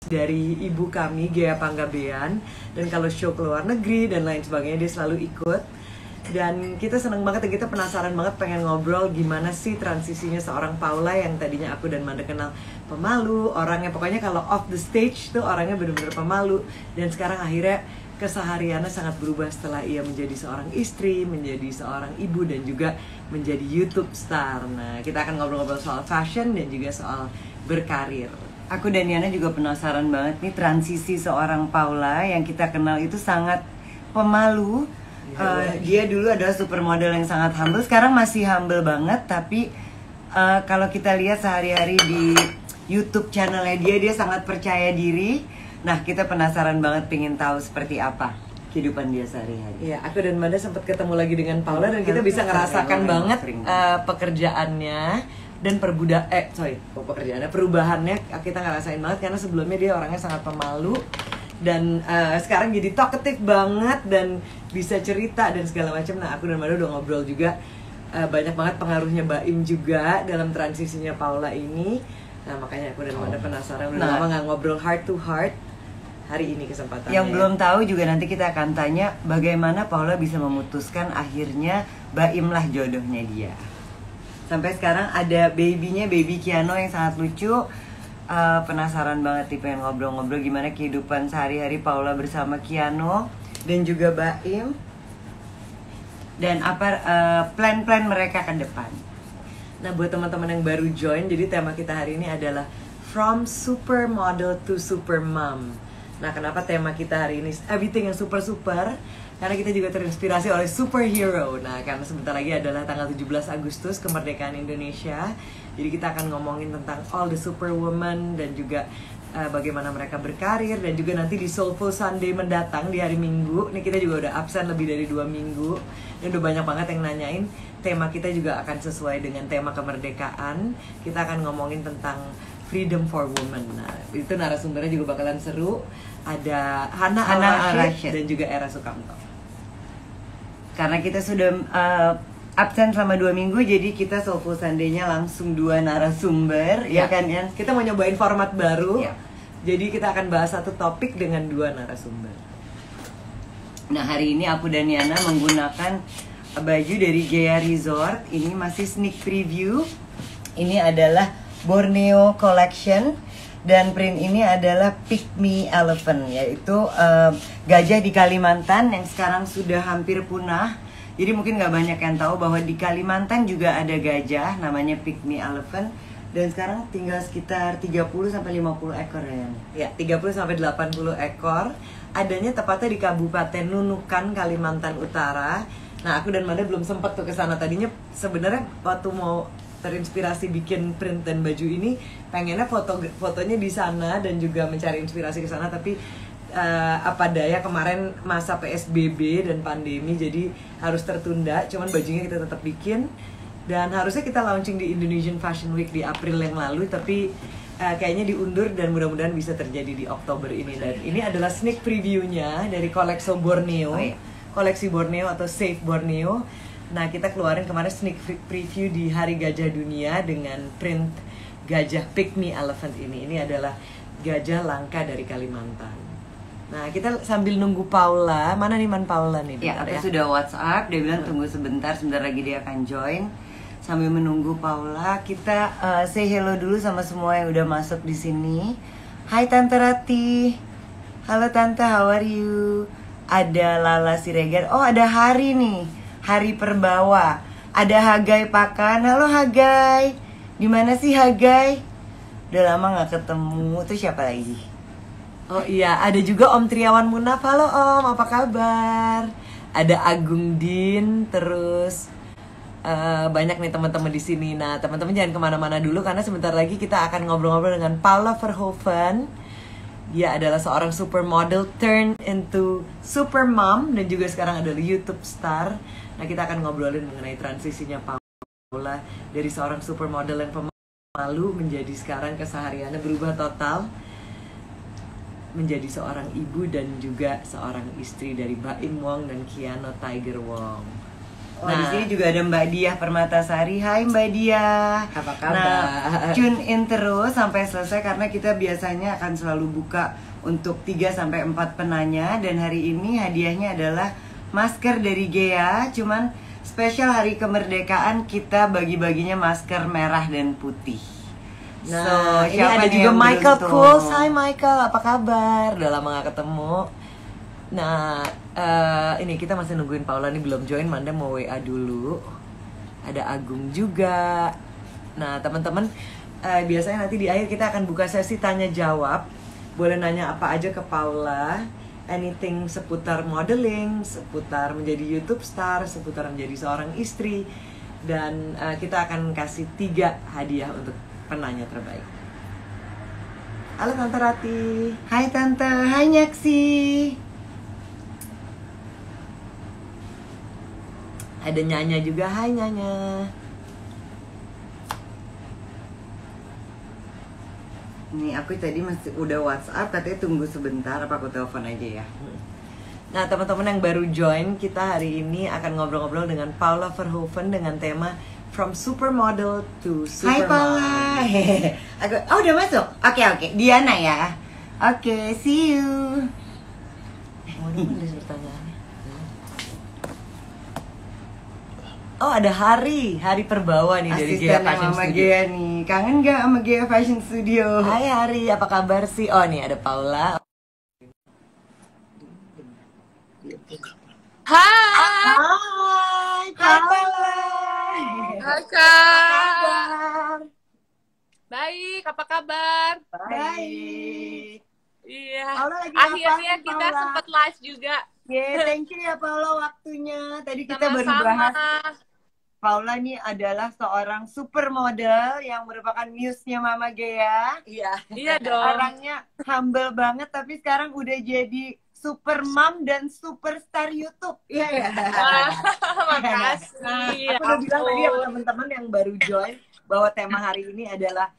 dari ibu kami, Ghea Panggabean. Dan kalau show ke luar negeri dan lain sebagainya dia selalu ikut. Dan kita seneng banget dan kita penasaran banget pengen ngobrol gimana sih transisinya seorang Paula yang tadinya aku dan Manda kenal pemalu, orangnya pokoknya kalau off the stage tuh orangnya bener-bener pemalu. Dan sekarang akhirnya kesehariannya sangat berubah setelah ia menjadi seorang istri, menjadi seorang ibu, dan juga menjadi YouTube star. Nah, kita akan ngobrol-ngobrol soal fashion dan juga soal berkarir. Aku dan Yana juga penasaran banget nih transisi seorang Paula yang kita kenal itu sangat pemalu. Dia dulu adalah supermodel yang sangat humble, sekarang masih humble banget, tapi kalau kita lihat sehari-hari di YouTube channelnya dia sangat percaya diri. Nah, kita penasaran banget pengen tahu seperti apa kehidupan dia sehari-hari. Iya, aku dan Manda sempat ketemu lagi dengan Paula dan kita bisa ngerasakan banget pekerjaannya dan perubahannya kita ngerasain banget karena sebelumnya dia orangnya sangat pemalu dan sekarang jadi talkative banget dan bisa cerita dan segala macam. Nah, aku dan Manda udah ngobrol juga banyak banget pengaruhnya Baim juga dalam transisinya Paula ini. Nah, makanya aku dan Manda penasaran udah lama nggak ngobrol heart to heart. Hari ini kesempatannya. Yang belum tahu juga nanti kita akan tanya bagaimana Paula bisa memutuskan akhirnya Baim lah jodohnya dia. Sampai sekarang ada baby Kiano yang sangat lucu. Penasaran banget nih pengen ngobrol-ngobrol gimana kehidupan sehari-hari Paula bersama Kiano dan juga Baim. Dan apa plan-plan mereka ke depan. Nah, buat teman-teman yang baru join, jadi tema kita hari ini adalah From Supermodel to Supermom. Nah, kenapa tema kita hari ini everything yang super-super? Karena kita juga terinspirasi oleh superhero. Nah, karena sebentar lagi adalah tanggal 17 Agustus kemerdekaan Indonesia. Jadi kita akan ngomongin tentang all the superwoman dan juga bagaimana mereka berkarir. Dan juga nanti di Soulful Sunday mendatang di hari Minggu. Ini kita juga udah absen lebih dari 2 minggu. Dan udah banyak banget yang nanyain. Tema kita juga akan sesuai dengan tema kemerdekaan. Kita akan ngomongin tentang Freedom for Women. Nah, itu narasumbernya juga bakalan seru. Ada Hana Al-Rashid dan juga Era Sukamto. Karena kita sudah absen selama 2 minggu, jadi kita Soulful Sunday-nya langsung 2 narasumber, ya kan ya? Kita mau nyobain format baru. Ya. Jadi kita akan bahas satu topik dengan 2 narasumber. Nah, hari ini aku dan Yana menggunakan baju dari Ghea Resort. Ini masih sneak preview. Ini adalah Borneo Collection dan print ini adalah Pygmy Elephant, yaitu gajah di Kalimantan yang sekarang sudah hampir punah. Jadi mungkin nggak banyak yang tahu bahwa di Kalimantan juga ada gajah namanya Pygmy Elephant dan sekarang tinggal sekitar 30-50 ekor ya. 30-80 ekor. Adanya tepatnya di Kabupaten Nunukan, Kalimantan Utara. Nah, aku dan Manda belum sempat tuh ke sana. Tadinya sebenarnya waktu mau terinspirasi bikin print dan baju ini pengennya fotonya di sana dan juga mencari inspirasi ke sana, tapi apa daya kemarin masa PSBB dan pandemi jadi harus tertunda. Cuman bajunya kita tetap bikin dan harusnya kita launching di Indonesian Fashion Week di April yang lalu, tapi kayaknya diundur dan mudah-mudahan bisa terjadi di Oktober ini. Dan ini adalah sneak previewnya dari koleksi Borneo, koleksi Borneo atau Safe Borneo. Nah, kita keluarin kemarin sneak preview di Hari Gajah Dunia dengan print gajah Pygmy Elephant ini. Ini adalah gajah langka dari Kalimantan. Nah, kita sambil nunggu Paula. Mana nih Paula nih? Ya, aku sudah WhatsApp. Dia bilang tunggu sebentar lagi dia akan join. Sambil menunggu Paula, kita say hello dulu sama semua yang udah masuk di sini. Hai Tante Rati. Halo Tante, how are you? Ada Lala Siregar. Oh, ada Hari nih. Hari Perbawa. Ada Hagai Pakan. Halo Hagai. Dimana sih Hagai? Udah lama gak ketemu. Itu siapa lagi? Oh iya, ada juga Om Triawan Munaf. Halo Om, apa kabar? Ada Agung Din, terus banyak nih teman-teman di sini. Nah, teman-teman jangan kemana-mana dulu karena sebentar lagi kita akan ngobrol-ngobrol dengan Paula Verhoeven. Dia adalah seorang supermodel turn into supermom dan juga sekarang adalah YouTube star. Nah, kita akan ngobrolin mengenai transisinya Paula dari seorang supermodel yang pemalu menjadi sekarang kesehariannya berubah total menjadi seorang ibu dan juga seorang istri dari Baim Wong dan Kiano Tiger Wong. Oh, di sini juga ada Mbak Diah Permatasari. Hai Mbak Diah. Apa kabar? Nah, tune in terus sampai selesai karena kita biasanya akan selalu buka untuk 3 sampai 4 penanya dan hari ini hadiahnya adalah masker dari Gea. Cuman spesial hari kemerdekaan kita bagi-baginya masker merah dan putih. Nah, ini siapa ada nih juga yang Michael beruntung? Kools. Hai Michael, apa kabar? Udah lama gak ketemu. Nah, ini kita masih nungguin Paula nih belum join. Manda mau WA dulu. Ada Agung juga. Nah, teman-teman, biasanya nanti di akhir kita akan buka sesi tanya jawab. Boleh nanya apa aja ke Paula. Anything seputar modeling, seputar menjadi YouTube star, seputar menjadi seorang istri. Dan kita akan kasih 3 hadiah untuk penanya terbaik. Halo Tante Rati. Hai Tante, hai Nyaksi. Ada Nyanya juga, hai Nyanya. Nih aku tadi masih udah WhatsApp, katanya tunggu sebentar, apa aku telepon aja ya? Nah teman-teman yang baru join, kita hari ini akan ngobrol-ngobrol dengan Paula Verhoeven dengan tema From Supermodel to Hai Supermom. Paula. Oh udah masuk? Oke. Diana ya. Oke, see you. Oh, ada pertanyaannya. Oh ada Hari Perbawa nih dari Gea Asisten Fashion sama Studio. Gea nih. Kangen gak sama Gea Fashion Studio? Hai Hari, apa kabar sih? Oh nih ada Paula. Hai, Hai Paula. hai Kak. Baik, apa kabar? Baik. Iya. Paula lagi Akhirnya ngapain, kita Paula? sempat live juga. Thank you ya Paula waktunya. Tadi kita baru Sama-sama. bahas Paula nih adalah seorang supermodel yang merupakan muse-nya Mama Gea. Iya. Iya dong. Orangnya humble banget tapi sekarang udah jadi super mom dan superstar YouTube. Iya ya. Wah, makasih. Nah, Ya aku udah bilang tadi sama ampun. teman-teman yang baru join bahwa tema hari ini adalah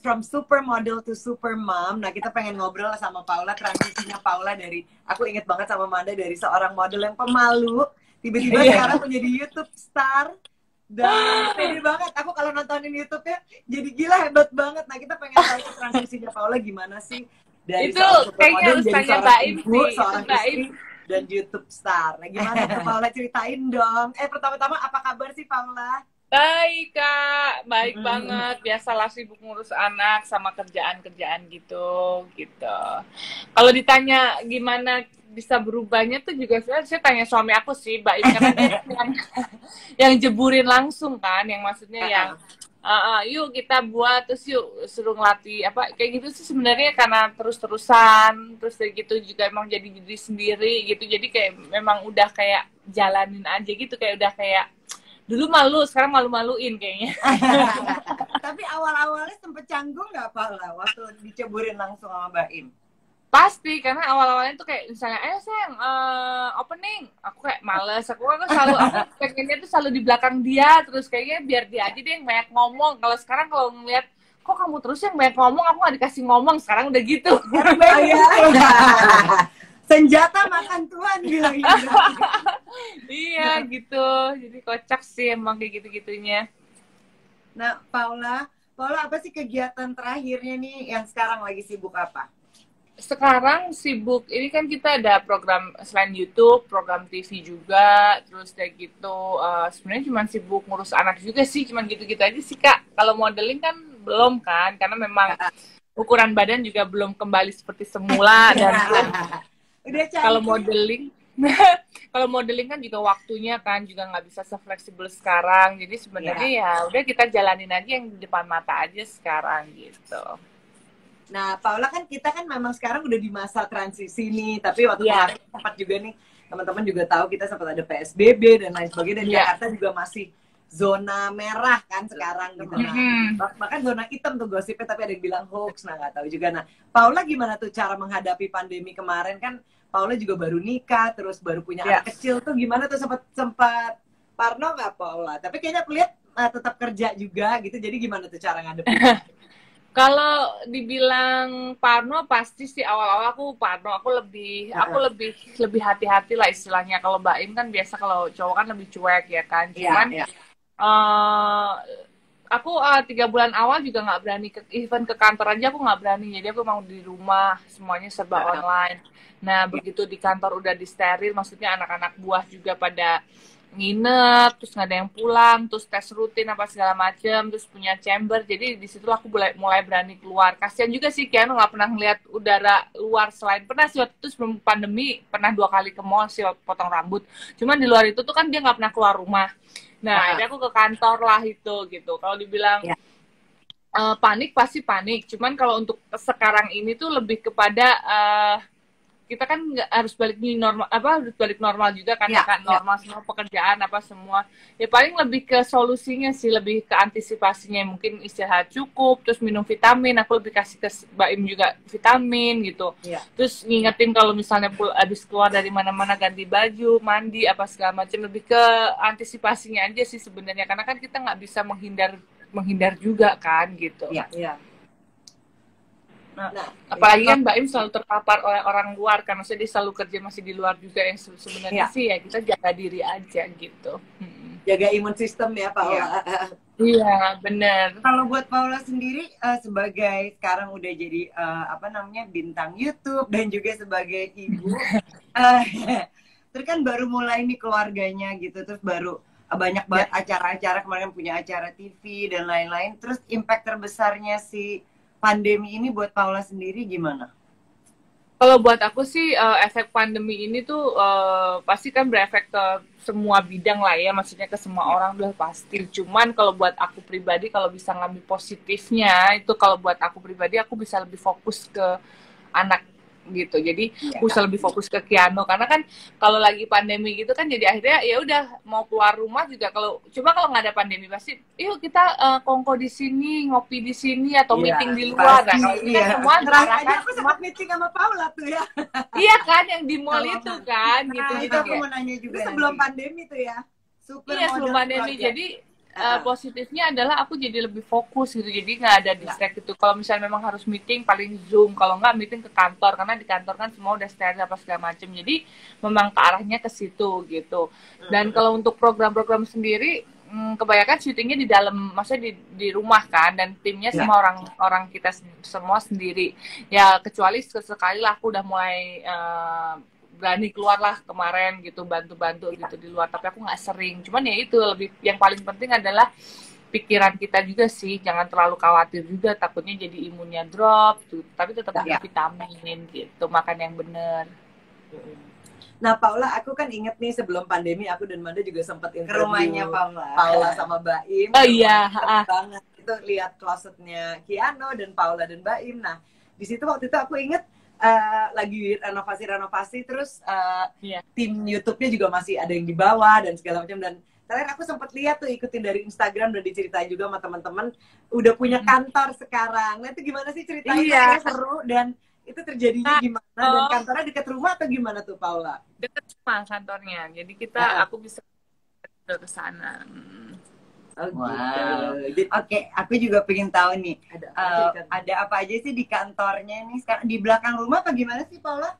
From Supermodel to Supermom. Nah, kita pengen ngobrol sama Paula, transisinya Paula dari, aku inget banget sama Manda, dari seorang model yang pemalu, tiba-tiba sekarang menjadi YouTube star. Dan pede banget, aku kalau nontonin YouTube-nya jadi gila, hebat banget. Nah, kita pengen tahu transisinya Paula gimana sih dari Itu seorang kayaknya supermodel harus jadi tanya seorang Mbak Im ibu, sih. seorang Mbak Im. istri, dan YouTube star. Nah, gimana tuh Paula, ceritain dong. Pertama-tama apa kabar sih Paula? Baik Kak, baik Mm. banget. Biasalah sibuk ngurus anak sama kerjaan-kerjaan gitu. Kalau ditanya gimana bisa berubahnya tuh juga sebenarnya saya tanya suami aku sih, Mbak Im, karena dia yang jeburin langsung kan, yang maksudnya yang yuk kita buat, terus yuk suruh ngelatih apa kayak gitu sih sebenarnya karena terus-terusan, terus dari gitu juga emang jadi diri sendiri gitu. Jadi kayak memang udah kayak jalanin aja gitu, kayak udah kayak dulu malu, sekarang malu-maluin kayaknya. Tapi awal-awalnya sempet canggung nggak Paula waktu diceburin langsung sama Mbak Im? Pasti, karena awal-awalnya tuh kayak misalnya, sayang, opening. Aku kayak males, aku pengennya tuh selalu di belakang dia, terus kayaknya biar dia aja deh yang banyak ngomong. Kalau sekarang kalau ngeliat, kok kamu terus yang banyak ngomong, aku gak dikasih ngomong, sekarang udah gitu. Senjata makan Tuhan bilang gitu. Iya gitu, jadi kocak sih emang kayak gitu-gitunya. Nah Paula apa sih kegiatan terakhirnya nih yang sekarang lagi sibuk apa? Sekarang sibuk, ini kan kita ada program selain YouTube, program TV juga, terus kayak gitu. Sebenarnya cuma sibuk ngurus anak juga sih, cuma gitu-gitu aja sih Kak. Kalau modeling kan belum kan, karena memang ukuran badan juga belum kembali seperti semula dan Udah kalau modeling kan juga waktunya kan juga nggak bisa sefleksibel sekarang. Jadi sebenarnya ya udah kita jalanin aja yang di depan mata aja sekarang gitu. Nah, Paula kan kita kan memang sekarang udah di masa transisi nih, tapi waktu kemarin sempat juga nih teman-teman juga tahu kita sempat ada PSBB dan lain sebagainya, dan Jakarta juga masih zona merah kan sekarang gitu. Nah, bahkan zona hitam tuh gosipnya, tapi ada yang bilang hoax, nah nggak tahu juga. Nah, Paula gimana tuh cara menghadapi pandemi kemarin? Kan Paula juga baru nikah, terus baru punya anak kecil tuh, gimana tuh sempat parno nggak Paula? Tapi kayaknya aku lihat tetap kerja juga gitu, jadi gimana tuh cara ngadepin? Kalau dibilang parno pasti sih awal-awal aku parno, aku lebih hati-hati lah istilahnya. Kalau Mbak Im kan biasa kalau cowok kan lebih cuek ya kan. Cuman eh aku 3 bulan awal juga nggak berani even ke kantor aja aku nggak berani. Jadi aku mau di rumah semuanya serba online. Nah begitu di kantor udah disteril, maksudnya anak-anak buah juga pada nginep, terus nggak ada yang pulang, terus tes rutin apa segala macem, terus punya chamber, jadi di situ aku mulai berani keluar. Kasian juga sih Kiano nggak pernah ngeliat udara luar, selain pernah sih waktu itu sebelum pandemi pernah 2 kali ke mall sih potong rambut, cuman di luar itu tuh kan dia nggak pernah keluar rumah. Nah akhirnya aku ke kantor lah itu gitu. Kalau dibilang panik pasti panik, cuman kalau untuk sekarang ini tuh lebih kepada kita kan nggak harus balik normal, harus balik normal juga kan, normal semua pekerjaan apa semua. Ya paling lebih ke solusinya sih, lebih ke antisipasinya, mungkin istirahat cukup, terus minum vitamin. Aku lebih kasih ke Mbak Im juga vitamin gitu. Terus ngingetin kalau misalnya habis keluar dari mana-mana ganti baju, mandi apa segala macam, lebih ke antisipasinya aja sih sebenarnya, karena kan kita nggak bisa menghindar juga kan gitu. Nah, apalagi kan Mbak Im selalu terpapar oleh orang luar, karena dia selalu kerja masih di luar juga, yang sebenarnya sih ya kita jaga diri aja gitu. Jaga imun sistem ya Paula. Iya benar. Kalau buat Paula sendiri sebagai sekarang udah jadi bintang YouTube dan juga sebagai ibu, terus kan baru mulai nih keluarganya gitu, terus baru banyak banget acara-acara, kemarin punya acara TV dan lain-lain. Terus impact terbesarnya si pandemi ini buat Paula sendiri gimana? Kalau buat aku sih efek pandemi ini tuh pasti kan berefek ke semua bidang lah ya, maksudnya ke semua orang udah pasti. Cuman kalau buat aku pribadi, kalau bisa ngambil positifnya itu, kalau buat aku pribadi aku bisa lebih fokus ke anak gitu. Jadi aku bisa lebih fokus ke Kiano, karena kan kalau lagi pandemi gitu kan jadi akhirnya ya udah mau keluar rumah juga, kalau nggak ada pandemi pasti yuk kita kongko di sini, ngopi di sini atau meeting di luar. Nah kalau ini kan semua terakhir aku sempat meeting sama Paula tuh ya. Iya kan, yang di mall itu kan gitu. Itu aku mau nanya juga sebelum pandemi tuh ya. Sebelum pandemi. Jadi positifnya adalah aku jadi lebih fokus gitu, jadi nggak ada distract gitu. Kalau misalnya memang harus meeting paling Zoom, kalau nggak meeting ke kantor, karena di kantor kan semua udah steril apa segala macam, jadi memang ke arahnya ke situ gitu. Dan kalau untuk program-program sendiri kebanyakan syutingnya di dalam, maksudnya di rumah kan, dan timnya semua orang kita semua sendiri ya, kecuali sekali lah aku udah mulai berani keluar lah kemarin gitu, bantu-bantu gitu di luar, tapi aku nggak sering. Cuman ya itu lebih, yang paling penting adalah pikiran kita juga sih, jangan terlalu khawatir juga, takutnya jadi imunnya drop tuh, tapi tetap minum vitamin gitu, makan yang bener. Nah Paula, aku kan inget nih sebelum pandemi aku dan Manda juga sempat interview rumahnya Paula sama Mbak Im. Oh iya, banget itu lihat closetnya Kiano dan Paula dan Mbak Im. Nah di situ waktu itu aku inget lagi renovasi, terus tim YouTube-nya juga masih ada yang di bawah dan segala macam. Dan terakhir aku sempat lihat tuh, ikutin dari Instagram dan diceritain juga sama teman-teman udah punya kantor sekarang. Nah itu gimana sih ceritanya? Seru, dan itu terjadinya gimana? Dan kantornya dekat rumah atau gimana tuh Paula? Dekat rumah kantornya, jadi aku bisa ke sana. Oke, aku juga pengen tahu nih, ada apa aja sih di kantornya nih sekarang, di belakang rumah apa gimana sih Paula?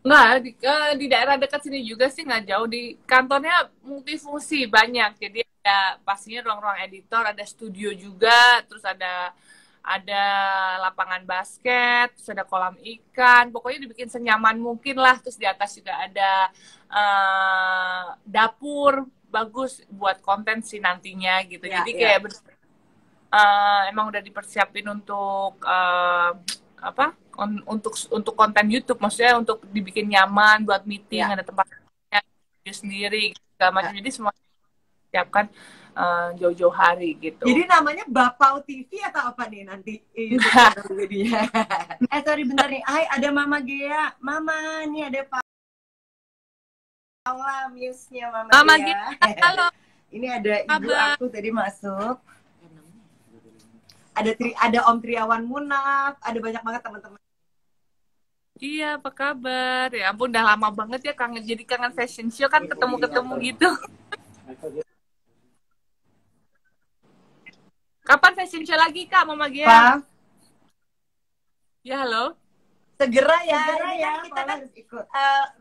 Nggak, di daerah dekat sini juga sih, nggak jauh. Di kantornya multifungsi banyak, jadi ada pastinya ruang-ruang editor, ada studio juga, terus ada lapangan basket, terus ada kolam ikan, pokoknya dibikin senyaman mungkin lah. Terus di atas juga ada dapur, bagus buat konten sih nantinya gitu. Jadi kayak emang udah dipersiapin untuk untuk konten YouTube, maksudnya untuk dibikin nyaman buat meeting, ada tempatnya sendiri segala macam. Jadi semua siapkan jauh-jauh hari gitu. Jadi namanya Bapau TV atau apa nih nanti? Sorry bentar nih. Hai, ada Mama Gea. Mama, nih ada Paula, muse-nya Mama Gea. Halo. Ini ada ibu aku tadi masuk. Ada Om Triawan Munaf, ada banyak banget teman-teman. Iya, apa kabar? Ya ampun, udah lama banget ya, jadi kangen fashion show kan, ketemu-ketemu gitu. Kapan fashion show lagi Kak, Mama Gia? Ya, halo. Segera ya, Segera ini ya, kan kita Paula kan harus ikut.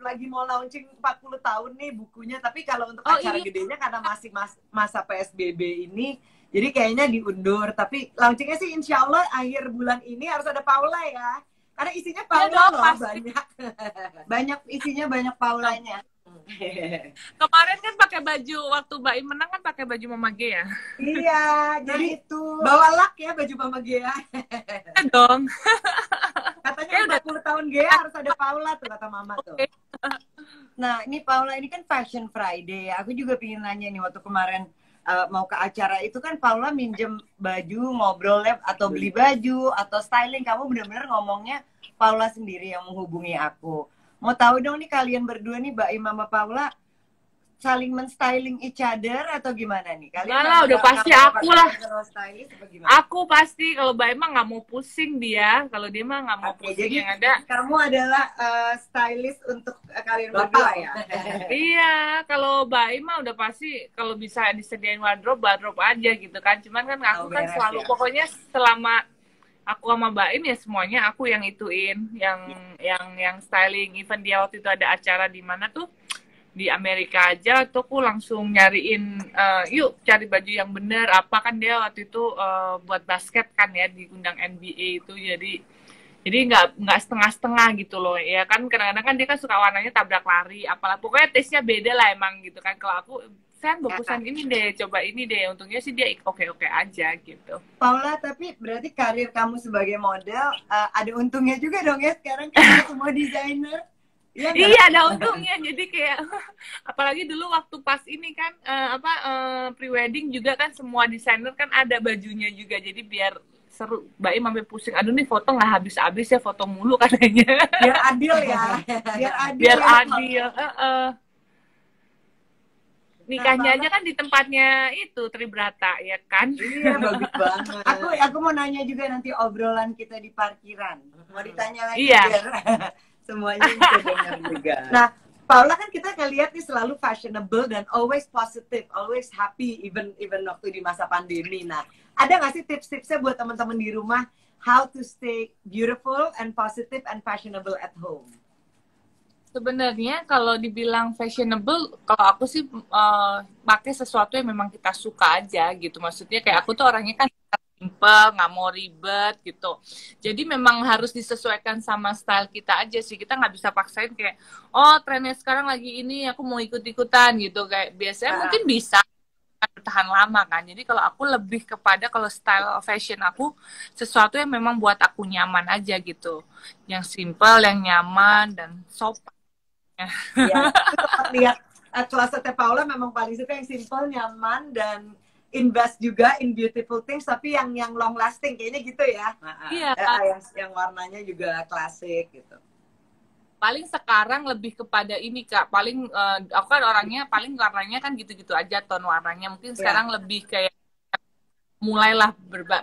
lagi mau launching 40 tahun nih bukunya, tapi kalau untuk Oh acara iya, gedenya karena masih masa PSBB ini, jadi kayaknya diundur. Tapi launchingnya sih insya Allah akhir bulan ini harus ada Paula ya, karena isinya iya Paula dong loh pasti. banyak. Banyak isinya, banyak Paulanya. Kemarin kan pakai baju waktu Mbak Im menang kan pakai baju Mama G ya. Iya, jadi Nah itu, bawa lak ya baju Mama Gea. Iya dong. Katanya Kayak udah 40 tahun Gea harus ada Paula tuh kata Mama tuh. oke. nah ini Paula ini kan Fashion Friday ya. Aku juga pengen nanya nih waktu kemarin mau ke acara itu kan Paula minjem baju, ngobrol lab atau beli baju atau styling. Kamu bener-bener ngomongnya Paula sendiri yang menghubungi aku. Mau tahu dong nih kalian berdua nih Mbak Im sama Paula saling men-styling each other atau gimana nih? Kalian Enggak lah, udah pasti aku lah. Stylist apa gimana? Aku pasti kalau Mbak emang nggak mau pusing dia, kalau dia mah nggak mau Oke, pusing jadi yang ada. kamu adalah stylist untuk kalian Bapak berdua ya? Iya, kalau Mbak Im mah udah pasti kalau bisa disediain wardrobe aja gitu kan. Cuman kan aku kan beres selalu ya. pokoknya selama aku sama Mbak Im ya semuanya aku yang ituin, yang styling. Even dia waktu itu ada acara di mana tuh di Amerika aja tuh aku langsung nyariin yuk cari baju yang bener apa kan dia waktu itu buat basket kan ya diundang NBA itu jadi nggak setengah-setengah gitu loh ya kan kadang-kadang kan dia kan suka warnanya tabrak lari apalah pokoknya taste-nya beda lah emang gitu kan kalau aku saya bagusan ini deh coba ini deh untungnya sih dia oke-oke aja gitu. Paula, tapi berarti karir kamu sebagai model ada untungnya juga dong ya sekarang kan semua desainer. Iya, iya ada untungnya jadi kayak apalagi dulu waktu pas ini kan pre-wedding juga kan semua desainer kan ada bajunya juga jadi biar seru Mbak Im sampai pusing aduh nih foto nggak habis-habis ya foto mulu katanya Biar adil ya. Biar adil. biar ya. adil nikahnya aja kan di tempatnya itu Tribrata ya kan. Iya, bagus banget. Aku mau nanya juga nanti obrolan kita di parkiran. Mau ditanya lagi Iya. biar semuanya bisa dengar juga. Nah, Paula kan kita ngeliat nih selalu fashionable dan always positive, always happy even waktu di masa pandemi. Nah, ada nggak sih tips-tipsnya buat teman-teman di rumah how to stay beautiful and positive and fashionable at home? Sebenarnya kalau dibilang fashionable, kalau aku sih pakai sesuatu yang memang kita suka aja gitu. Maksudnya kayak aku tuh orangnya kan simple, nggak mau ribet gitu. Jadi memang harus disesuaikan sama style kita aja sih. Kita nggak bisa paksain kayak, oh trennya sekarang lagi ini, aku mau ikut-ikutan gitu. Kayak biasanya mungkin bisa bertahan lama kan. Jadi kalau aku lebih kepada kalau style fashion aku sesuatu yang memang buat aku nyaman aja gitu. Yang simple, yang nyaman dan sopan. Ya, lihat klosetnya Paula memang paling suka yang simple, nyaman dan invest juga in beautiful things tapi yang long lasting kayaknya gitu ya. Iya. Yang warnanya juga klasik gitu. Paling sekarang lebih kepada ini Kak. Paling aku kan orangnya paling warnanya kan gitu-gitu aja ton warnanya. Mungkin sekarang lebih kayak mulailah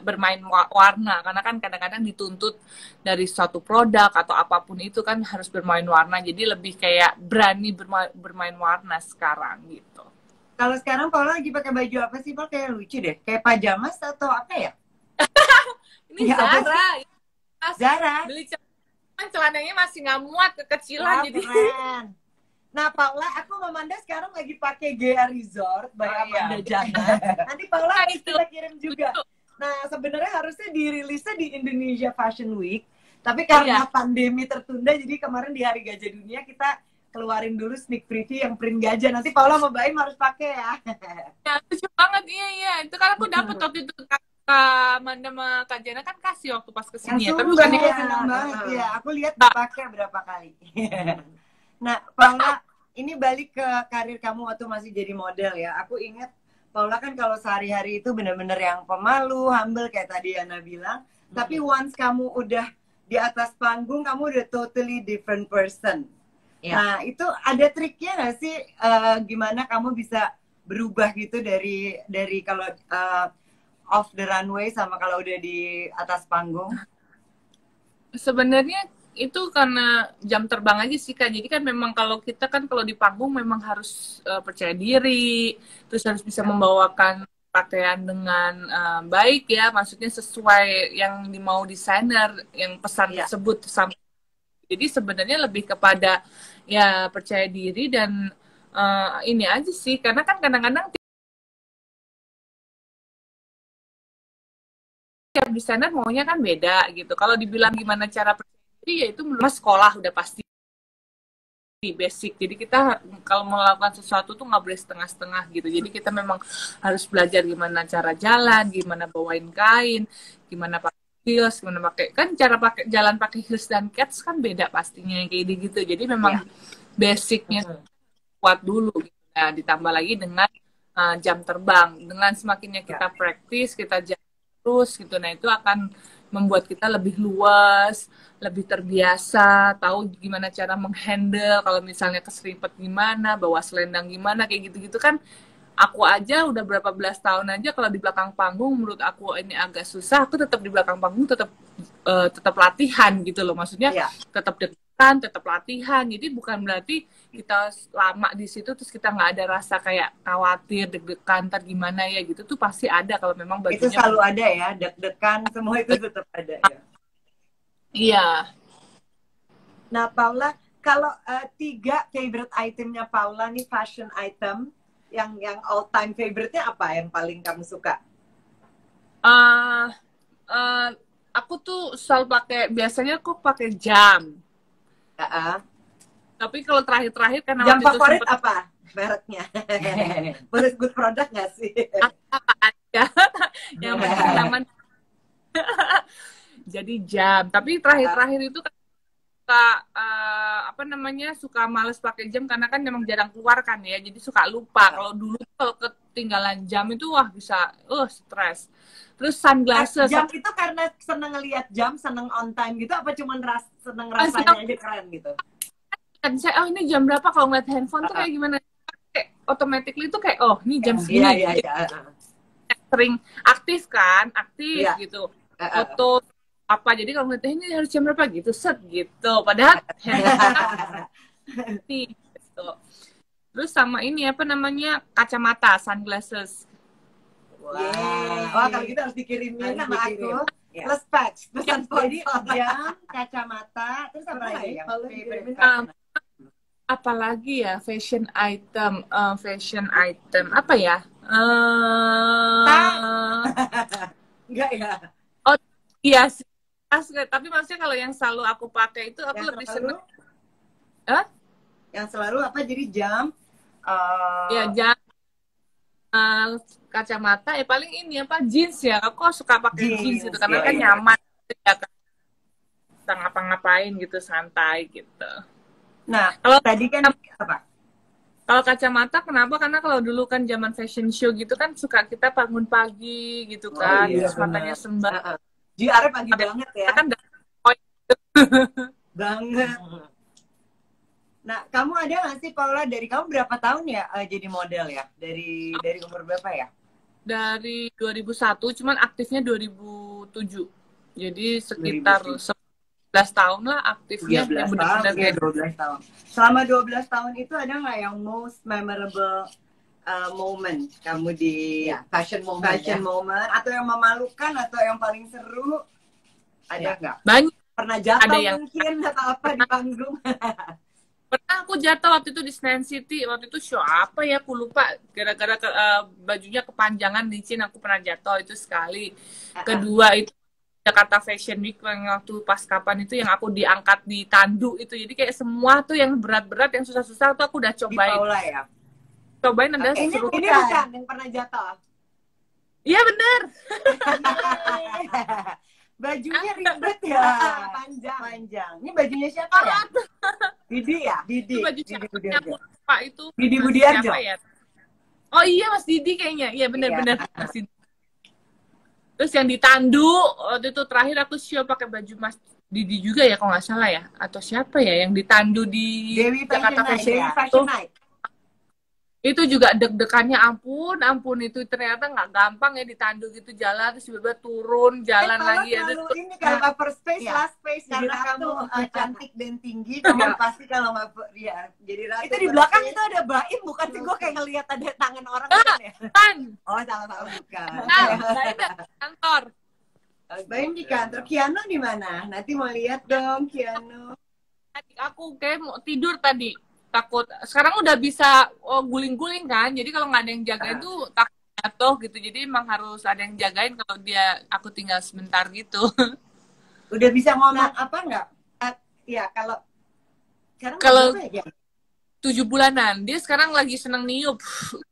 bermain warna karena kan kadang-kadang dituntut dari suatu produk atau apapun itu kan harus bermain warna jadi lebih kayak berani bermain warna sekarang gitu. Kalau sekarang Paula lagi pakai baju apa sih? Paul kayak lucu deh, kayak pajamas atau apa ya? Ini ya, Zara. Zara. Beli celananya masih nggak muat kekecilan jadi. Keren. Nah, Paula, aku sama Amanda sekarang lagi pakai Gea Resort by Amanda Jana. Nanti Paula harus kita kirim juga. Nah, sebenarnya harusnya dirilisnya di Indonesia Fashion Week, tapi karena pandemi tertunda, jadi kemarin di Hari Gajah Dunia kita keluarin dulu sneak preview yang print gajah. Nanti Paula sama Mbak Im harus pakai ya. Ya, lucu banget, iya. Itu kan aku dapet waktu itu Amanda sama Kak Jana kan kasih waktu pas kesini ya. Tapi bukan senang banget ya. Aku lihat dipakai berapa kali. Nah, Paula, ini balik ke karir kamu waktu masih jadi model ya. Aku ingat Paula kan kalau sehari-hari itu bener-bener yang pemalu, humble kayak tadi Yana bilang. Tapi once kamu udah di atas panggung, kamu udah totally different person. Ya. Nah, itu ada triknya nggak sih? Gimana kamu bisa berubah gitu dari kalau off the runway sama kalau udah di atas panggung? Sebenarnya itu karena jam terbang aja sih Kak. Jadi kan memang kalau kita kan kalau di panggung memang harus percaya diri, terus harus bisa membawakan pakaian dengan baik ya, maksudnya sesuai yang dimau desainer, yang pesan tersebut. Jadi sebenarnya lebih kepada ya percaya diri dan ini aja sih, karena kan kadang-kadang tiap desainer maunya kan beda gitu. Kalau dibilang gimana cara percaya diri, ya itu menurut sekolah udah pasti basic. Jadi kita kalau melakukan sesuatu tuh nggak boleh setengah-setengah gitu. Jadi kita memang harus belajar gimana cara jalan, gimana bawain kain, gimana pakai heels, gimana pakai, kan cara pakai jalan pakai heels dan cats kan beda pastinya kayak gitu. Jadi memang basicnya kuat dulu gitu. Nah, ditambah lagi dengan jam terbang. Dengan semakinnya kita praktis, kita jalan terus gitu. Nah, itu akan membuat kita lebih luas, lebih terbiasa, tahu gimana cara menghandle kalau misalnya keseripet gimana, bawa selendang gimana, kayak gitu-gitu kan. Aku aja udah berapa belas tahun aja kalau di belakang panggung menurut aku ini agak susah, aku tetap di belakang panggung tetap latihan gitu loh. Maksudnya tetap dekat, tetap latihan. Jadi bukan berarti kita lama di situ terus kita nggak ada rasa kayak khawatir, deg-degan, ntar gimana ya gitu, tuh pasti ada kalau memang bajunya. Itu selalu ada ya, deg-degan, semua itu tetap ada ya. Iya. Nah, Paula, kalau 3 favorite itemnya Paula nih, fashion item, yang all time favorite-nya apa yang paling kamu suka? Aku tuh selalu biasanya aku pakai jam. Tapi kalau terakhir-terakhir karena jam waktu favorit itu apa mereknya? Menurut good product nggak sih? Apa aja yang penting aman. Jadi jam. Tapi terakhir-terakhir itu suka suka males pakai jam karena kan memang jarang keluar kan ya. Jadi suka lupa. Kalau dulu kalau ketinggalan jam itu wah bisa stres. Terus sunglasses. Jam itu karena seneng ngelihat jam, seneng on time gitu, apa cuman seneng rasanya aja keren gitu? Kan saya ini jam berapa, kalau ngeliat handphone tuh kayak gimana, kayak automatically tuh kayak ini jam segini. Sering aktif gitu, foto apa, jadi kalau ngeliat ini harus jam berapa gitu, set gitu, padahal gitu. Terus sama ini kacamata, sunglasses. Wow. Kalau gitu harus dikirimin sama aku. Plus patch, pesan jadi jam, kacamata, terus apa lagi yang favorite? Apalagi ya fashion item apa ya? Enggak ya? Oh iya sih, tapi maksudnya kalau yang selalu aku pakai itu aku yang lebih seneng. Yang selalu apa? Jadi jam? Ya jam, kacamata, paling ini jeans ya. Aku suka pakai jeans gitu karena kan nyaman, ya kan. Bisa ngapa-ngapain gitu, santai gitu. Nah, kalau tadi kan apa? Kalau kacamata kenapa? Karena kalau dulu kan zaman fashion show gitu kan suka kita bangun pagi gitu kan, terus matanya sembah. JR pagi banget ya. Kan banget. Nah, kamu ada nggak sih Paula, dari kamu berapa tahun ya jadi model ya? Dari umur berapa ya? Dari 2001, cuman aktifnya 2007. Jadi sekitar 12 tahun lah aktifnya. 12 tahun, ya 12 tahun. Selama 12 tahun itu ada nggak yang most memorable moment kamu di fashion moment, atau yang memalukan atau yang paling seru? Ada nggak? Banyak. Pernah jatuh mungkin atau apa di panggung? Pernah aku jatuh waktu itu di Senayan City. Waktu itu show apa ya, aku lupa. Gara-gara bajunya kepanjangan, licin, aku pernah jatuh itu sekali. Kedua itu Jakarta Fashion Week yang waktu pas kapan itu yang aku diangkat di tandu itu. Jadi kayak semua tuh yang berat-berat, yang susah-susah tuh aku udah cobain. Di Paula ya? Cobain ada seru. Ini bukan yang pernah jatuh? Iya bener. Bajunya ribet ya, panjang. Ini bajunya siapa ya? Didi ya? Didi. Didi Budiarjo. Pak itu. Didi Budiarjo. Ya? Oh iya Mas Didi kayaknya. Iya benar-benar. Terus yang ditandu waktu itu terakhir aku show pakai baju Mas Didi juga ya kalau nggak salah ya, atau siapa ya yang ditandu di Dewi Jakarta Fashion Night. Itu juga deg-degannya ampun itu ternyata nggak gampang ya ditandu gitu jalan terus tiba-tiba turun jalan Paula lagi ada selalu ini kan upper space, Iya. last space. Jadi Karena kamu kamu cantik dan tinggi, kamu pasti kalau nggak ya jadi ratu. itu di belakang itu ada Baim, bukan sih? Gue kayak ngelihat ada tangan orang Ah. kan ya. kan Oh salah bukan. dari kantor. Baim di kantor. Kiano di mana? Nanti mau lihat dong Kiano. Adik aku kayak mau tidur tadi takut sekarang udah bisa guling-guling kan jadi kalau nggak ada yang jagain tuh takut jatuh gitu jadi emang harus ada yang jagain kalau aku tinggal sebentar gitu. Udah bisa ngomong apa nggak? Ya kalau sekarang Kalau berapa ya? 7 bulanan dia sekarang lagi seneng niup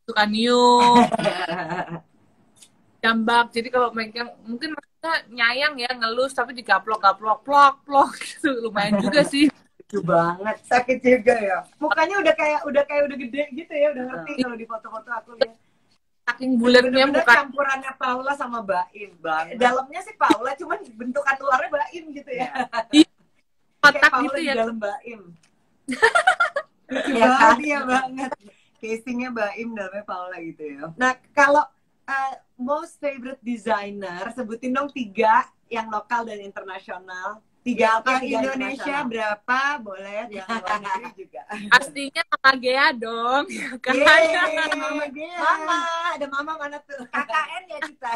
suka niup jambak jadi kalau mereka mungkin mereka nyayang ya ngelus tapi digaplok plok gitu lumayan juga sih. Lucu banget, sakit juga ya. Mukanya udah gede gitu ya, udah ngerti kalau di foto-foto aku lihat. Saking bulatnya Bener-bener muka campurannya Paula sama Baim. Dalamnya sih Paula, cuman bentukan luarnya Baim gitu ya. Kayak kotak Paula gitu di ya. dalam Baim. Lucu Iya kan? banget, iya banget. Casingnya Baim, dalamnya Paula gitu ya. Nah, kalau most favorite designer, sebutin dong 3 yang lokal dan internasional. 3 apa? Yang Indonesia berapa? Boleh, yang luar negeri juga. Pastinya Mama Gea dong ya kan. Yeay, Mama Gea. Mama, ada mama mana tuh? KKN ya kita.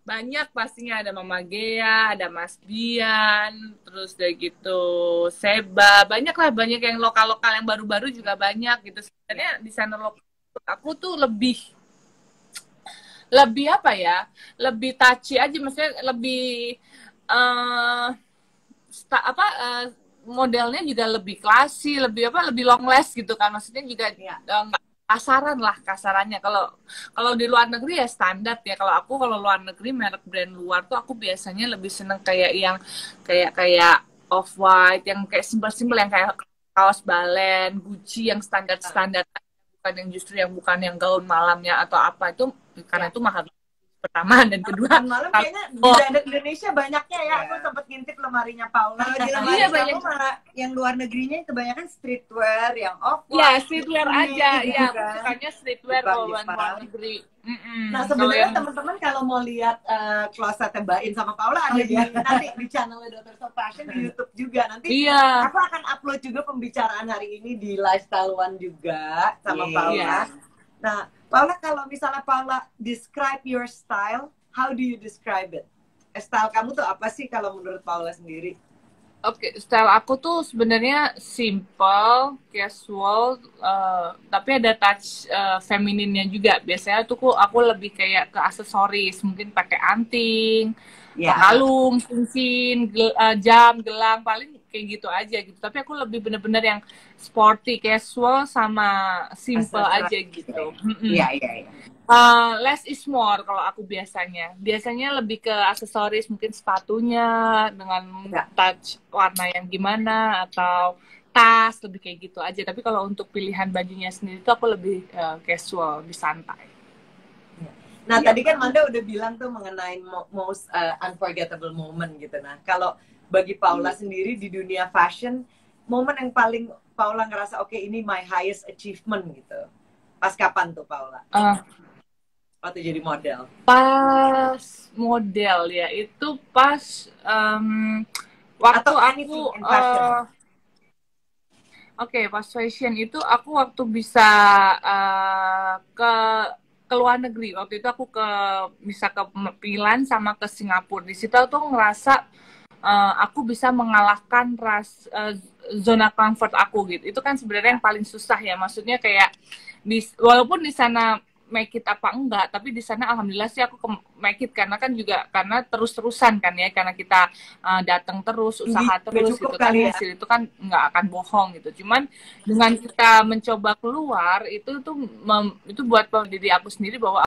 Banyak pastinya ada Mama Gea, ada Mas Dian, terus dari gitu Seba, banyak yang lokal-lokal yang baru-baru juga banyak gitu. Sebenarnya desainer lokal aku tuh lebih apa ya? Lebih touchy aja maksudnya lebih modelnya juga lebih klasi, lebih long last gitu kan. Maksudnya juga nggak pasaran lah kasarannya. Kalau di luar negeri ya standar ya. Kalau luar negeri merek brand luar tuh aku biasanya lebih seneng kayak yang kayak Off-White yang kayak simpel-simpel yang kayak kaos balen, Gucci yang standar-standar bukan yang justru yang bukan yang gaun malamnya atau apa itu karena itu mahal pertama dan kedua Malam kayaknya desainer Indonesia banyaknya ya. Aku sempat ngintip lemarinya Paula. Di lemari banyak. kamu malah yang luar negerinya kebanyakan streetwear, yang off-white. Ya, streetwear aja. gitu Iya, kan. sukanya streetwear Jepang, kalau Jepang. luar negeri. Nah sebenarnya teman-teman kalau mau lihat closetnya Baim sama Paula ada di nanti di channelnya Daughters of Fashion di YouTube juga. Nanti Iya. aku akan upload juga pembicaraan hari ini di Lifestyle One juga sama Paula. Iya. Nah, Paula, kalau misalnya Paula describe your style, how do you describe it? Style kamu tuh apa sih kalau menurut Paula sendiri? Oke, style aku tuh sebenarnya simple, casual, tapi ada touch femininnya juga. Biasanya tuh aku lebih kayak ke aksesoris, mungkin pakai anting, kalung, cincin, jam, gelang, paling kayak gitu aja gitu. Tapi aku lebih bener-bener yang sporty, casual, sama simple aja gitu. Iya. Less is more kalau aku biasanya lebih ke aksesoris mungkin sepatunya dengan touch warna yang gimana atau tas lebih kayak gitu aja tapi kalau untuk pilihan bajunya sendiri itu aku lebih casual lebih santai. Nah tadi kan Manda udah bilang tuh mengenai most unforgettable moment gitu. Nah kalau bagi Paula sendiri di dunia fashion momen yang paling Paula ngerasa oke, ini my highest achievement gitu pas kapan tuh Paula? Waktu jadi model? Pas model ya, itu pas waktu atau aku pas fashion itu aku waktu bisa ke luar negeri. Waktu itu aku bisa ke Milan sama ke Singapura. Di situ tuh ngerasa aku bisa mengalahkan zona comfort aku gitu. Itu kan sebenarnya yang paling susah ya. Maksudnya kayak walaupun di sana make it apa enggak, tapi di sana alhamdulillah sih aku make it karena terus-terusan kan ya, karena kita datang terus, usaha terus gitu kan, hasil itu kan nggak akan bohong gitu. Cuman dengan kita mencoba keluar itu buat diri aku sendiri bahwa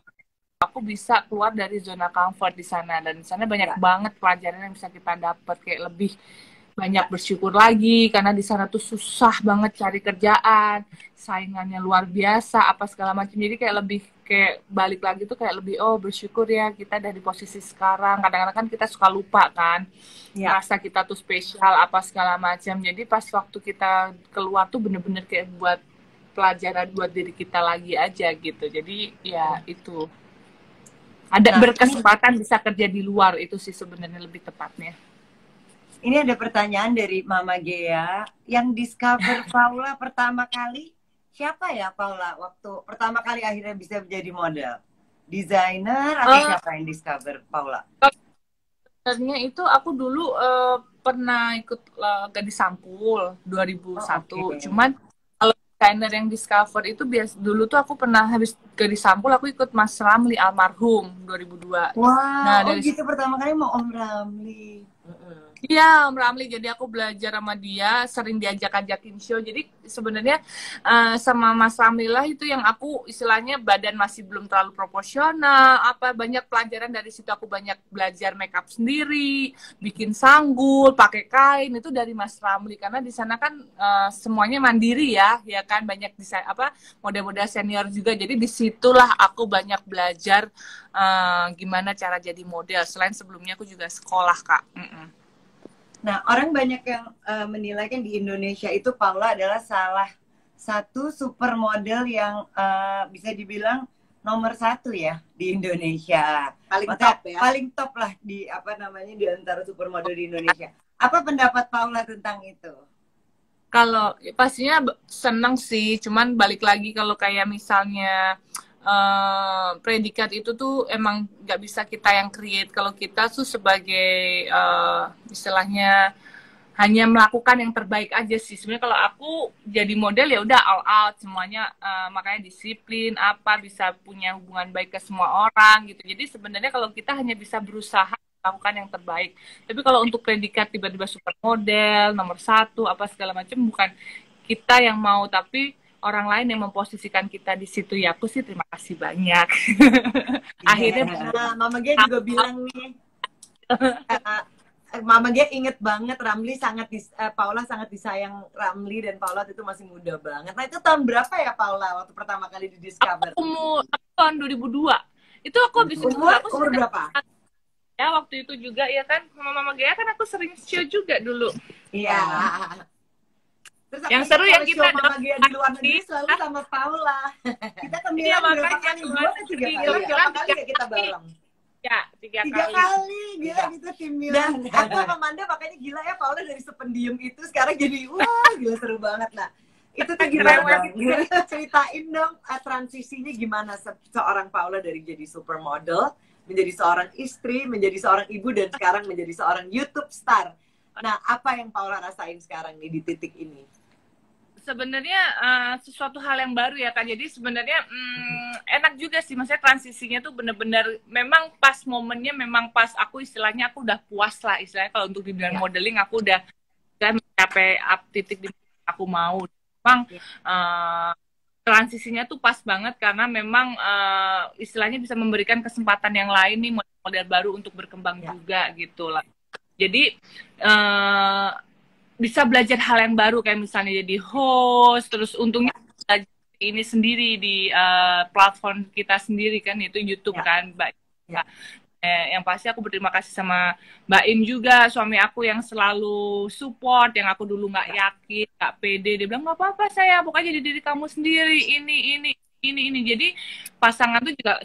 aku bisa keluar dari zona comfort di sana, dan di sana banyak banget pelajaran yang bisa kita dapat, kayak lebih banyak bersyukur lagi karena di sana tuh susah banget cari kerjaan, saingannya luar biasa apa segala macam. Jadi kayak lebih kayak balik lagi tuh kayak lebih bersyukur ya kita dari posisi sekarang. Kadang-kadang kan kita suka lupa kan, rasa kita tuh spesial apa segala macam. Jadi pas waktu kita keluar tuh bener-bener kayak buat pelajaran buat diri kita lagi aja gitu. Jadi ya itu ada Nah, berkesempatan bisa kerja di luar itu sih sebenarnya lebih tepatnya. ini ada pertanyaan dari Mama Gea yang discover Paula pertama kali. Siapa ya Paula waktu pertama kali akhirnya bisa menjadi model? Desainer atau siapa yang discover Paula? Sebenarnya itu aku dulu pernah ikut Gadis Sampul 2001. Okay. Cuman kalau desainer yang discover itu dulu tuh aku pernah habis Gadis Sampul aku ikut Mas Ramli almarhum 2002. Wow, nah dari gitu pertama kali mau Om Ramli. Iya, Om Ramli. Jadi aku belajar sama dia, sering diajak-ajakin show. Jadi sebenarnya sama Mas Ramli lah itu yang aku istilahnya badan masih belum terlalu proporsional. Apa banyak pelajaran dari situ, aku banyak belajar make up sendiri, bikin sanggul, pakai kain itu dari Mas Ramli. Karena di sana kan semuanya mandiri ya kan banyak desain model-model senior juga. Jadi disitulah aku banyak belajar gimana cara jadi model. Selain sebelumnya aku juga sekolah Kak. Nah, orang banyak yang menilai kan di Indonesia itu Paula adalah salah satu supermodel yang bisa dibilang nomor 1 ya di Indonesia. Paling top ya. Paling top lah di di antara supermodel di Indonesia. Apa pendapat Paula tentang itu? Kalau pastinya seneng sih, cuman balik lagi kalau kayak misalnya predikat itu tuh emang nggak bisa kita yang create. Kalau kita tuh sebagai istilahnya hanya melakukan yang terbaik aja sih. Sebenarnya kalau aku jadi model ya udah all out semuanya, makanya disiplin bisa punya hubungan baik ke semua orang gitu. Jadi sebenarnya kalau kita hanya bisa berusaha melakukan yang terbaik. Tapi kalau untuk predikat tiba-tiba supermodel nomor 1 segala macam, bukan kita yang mau, tapi orang lain yang memposisikan kita di situ. Ya aku sih terima kasih banyak. Akhirnya Mama Gia juga bilang nih, Mama Gia inget banget Ramli Paula sangat disayang Ramli, dan Paula itu masih muda banget. Nah itu tahun berapa ya Paula waktu pertama kali di Discover? Aku tahun 2002. Itu aku habis umur berapa? Ya waktu itu juga ya kan Mama Gia kan aku sering show juga dulu. Iya. Terus yang seru yang kita Mama Gia di luar negeri selalu sama Paula. Kita ke Milan berapa kali? 2 atau 3 kali? Berapa kali ya kita bareng? Ya, 3 kali. Gila gitu tim Milan. Dan aku sama Manda makanya gila ya, Paula dari sependiam itu sekarang jadi wah gila seru banget. Nah itu tuh gimana? Ceritain dong transisinya gimana seorang Paula dari jadi supermodel menjadi seorang istri, menjadi seorang ibu, dan sekarang menjadi seorang YouTube star. Nah, apa yang Paula rasain sekarang nih di titik ini? Sebenarnya sesuatu hal yang baru ya Kak. Jadi sebenarnya enak juga sih. Maksudnya transisinya tuh bener-bener memang pas momennya, memang pas aku istilahnya aku udah puas lah. Istilahnya kalau untuk di bidang modeling aku udah mencapai titik di aku mau. Memang transisinya tuh pas banget karena memang istilahnya bisa memberikan kesempatan yang lain nih model baru untuk berkembang juga gitu lah. Jadi bisa belajar hal yang baru kayak misalnya jadi host, terus untungnya belajar ini sendiri di platform kita sendiri kan, yaitu YouTube kan Mbak. Yang pasti aku berterima kasih sama Mbak Im juga, suami aku yang selalu support, yang aku dulu nggak yakin, nggak pede, dia bilang nggak apa-apa saya, pokoknya jadi diri kamu sendiri, ini. Jadi pasangan tuh juga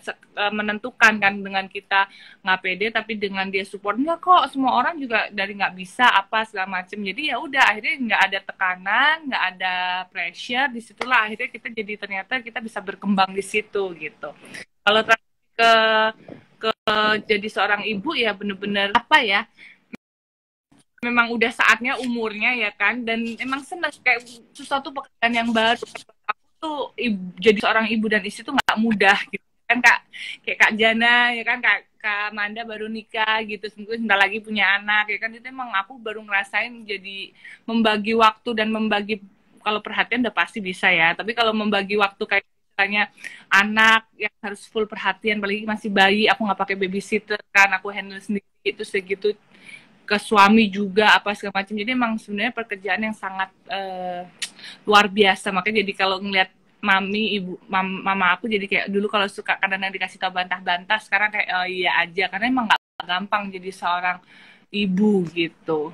menentukan kan, dengan kita nggak pede tapi dengan dia support, nggak kok semua orang juga dari nggak bisa segala macem. Jadi ya udah akhirnya nggak ada tekanan, nggak ada pressure, disitulah akhirnya kita jadi ternyata kita bisa berkembang di situ gitu. Kalau ke jadi seorang ibu ya bener-bener memang udah saatnya umurnya ya kan, dan emang senang kayak sesuatu pekerjaan yang baru. Aku tuh jadi seorang ibu dan istri tuh nggak mudah gitu kan Kak, kayak Kak Jana ya kan, Kak Manda baru nikah gitu, sebentar lagi punya anak ya kan, itu emang aku baru ngerasain jadi membagi waktu dan membagi, kalau perhatian udah pasti bisa ya, tapi kalau membagi waktu kayak misalnya anak yang harus full perhatian, apalagi masih bayi, aku nggak pakai babysitter kan, aku handle sendiri itu segitu, ke suami juga segala macam. Jadi emang sebenarnya pekerjaan yang sangat luar biasa. Makanya jadi kalau ngeliat mama aku jadi kayak dulu kalau suka kadang-kadang dikasih tau bantah-bantah, sekarang kayak oh iya aja, karena emang nggak gampang jadi seorang ibu gitu.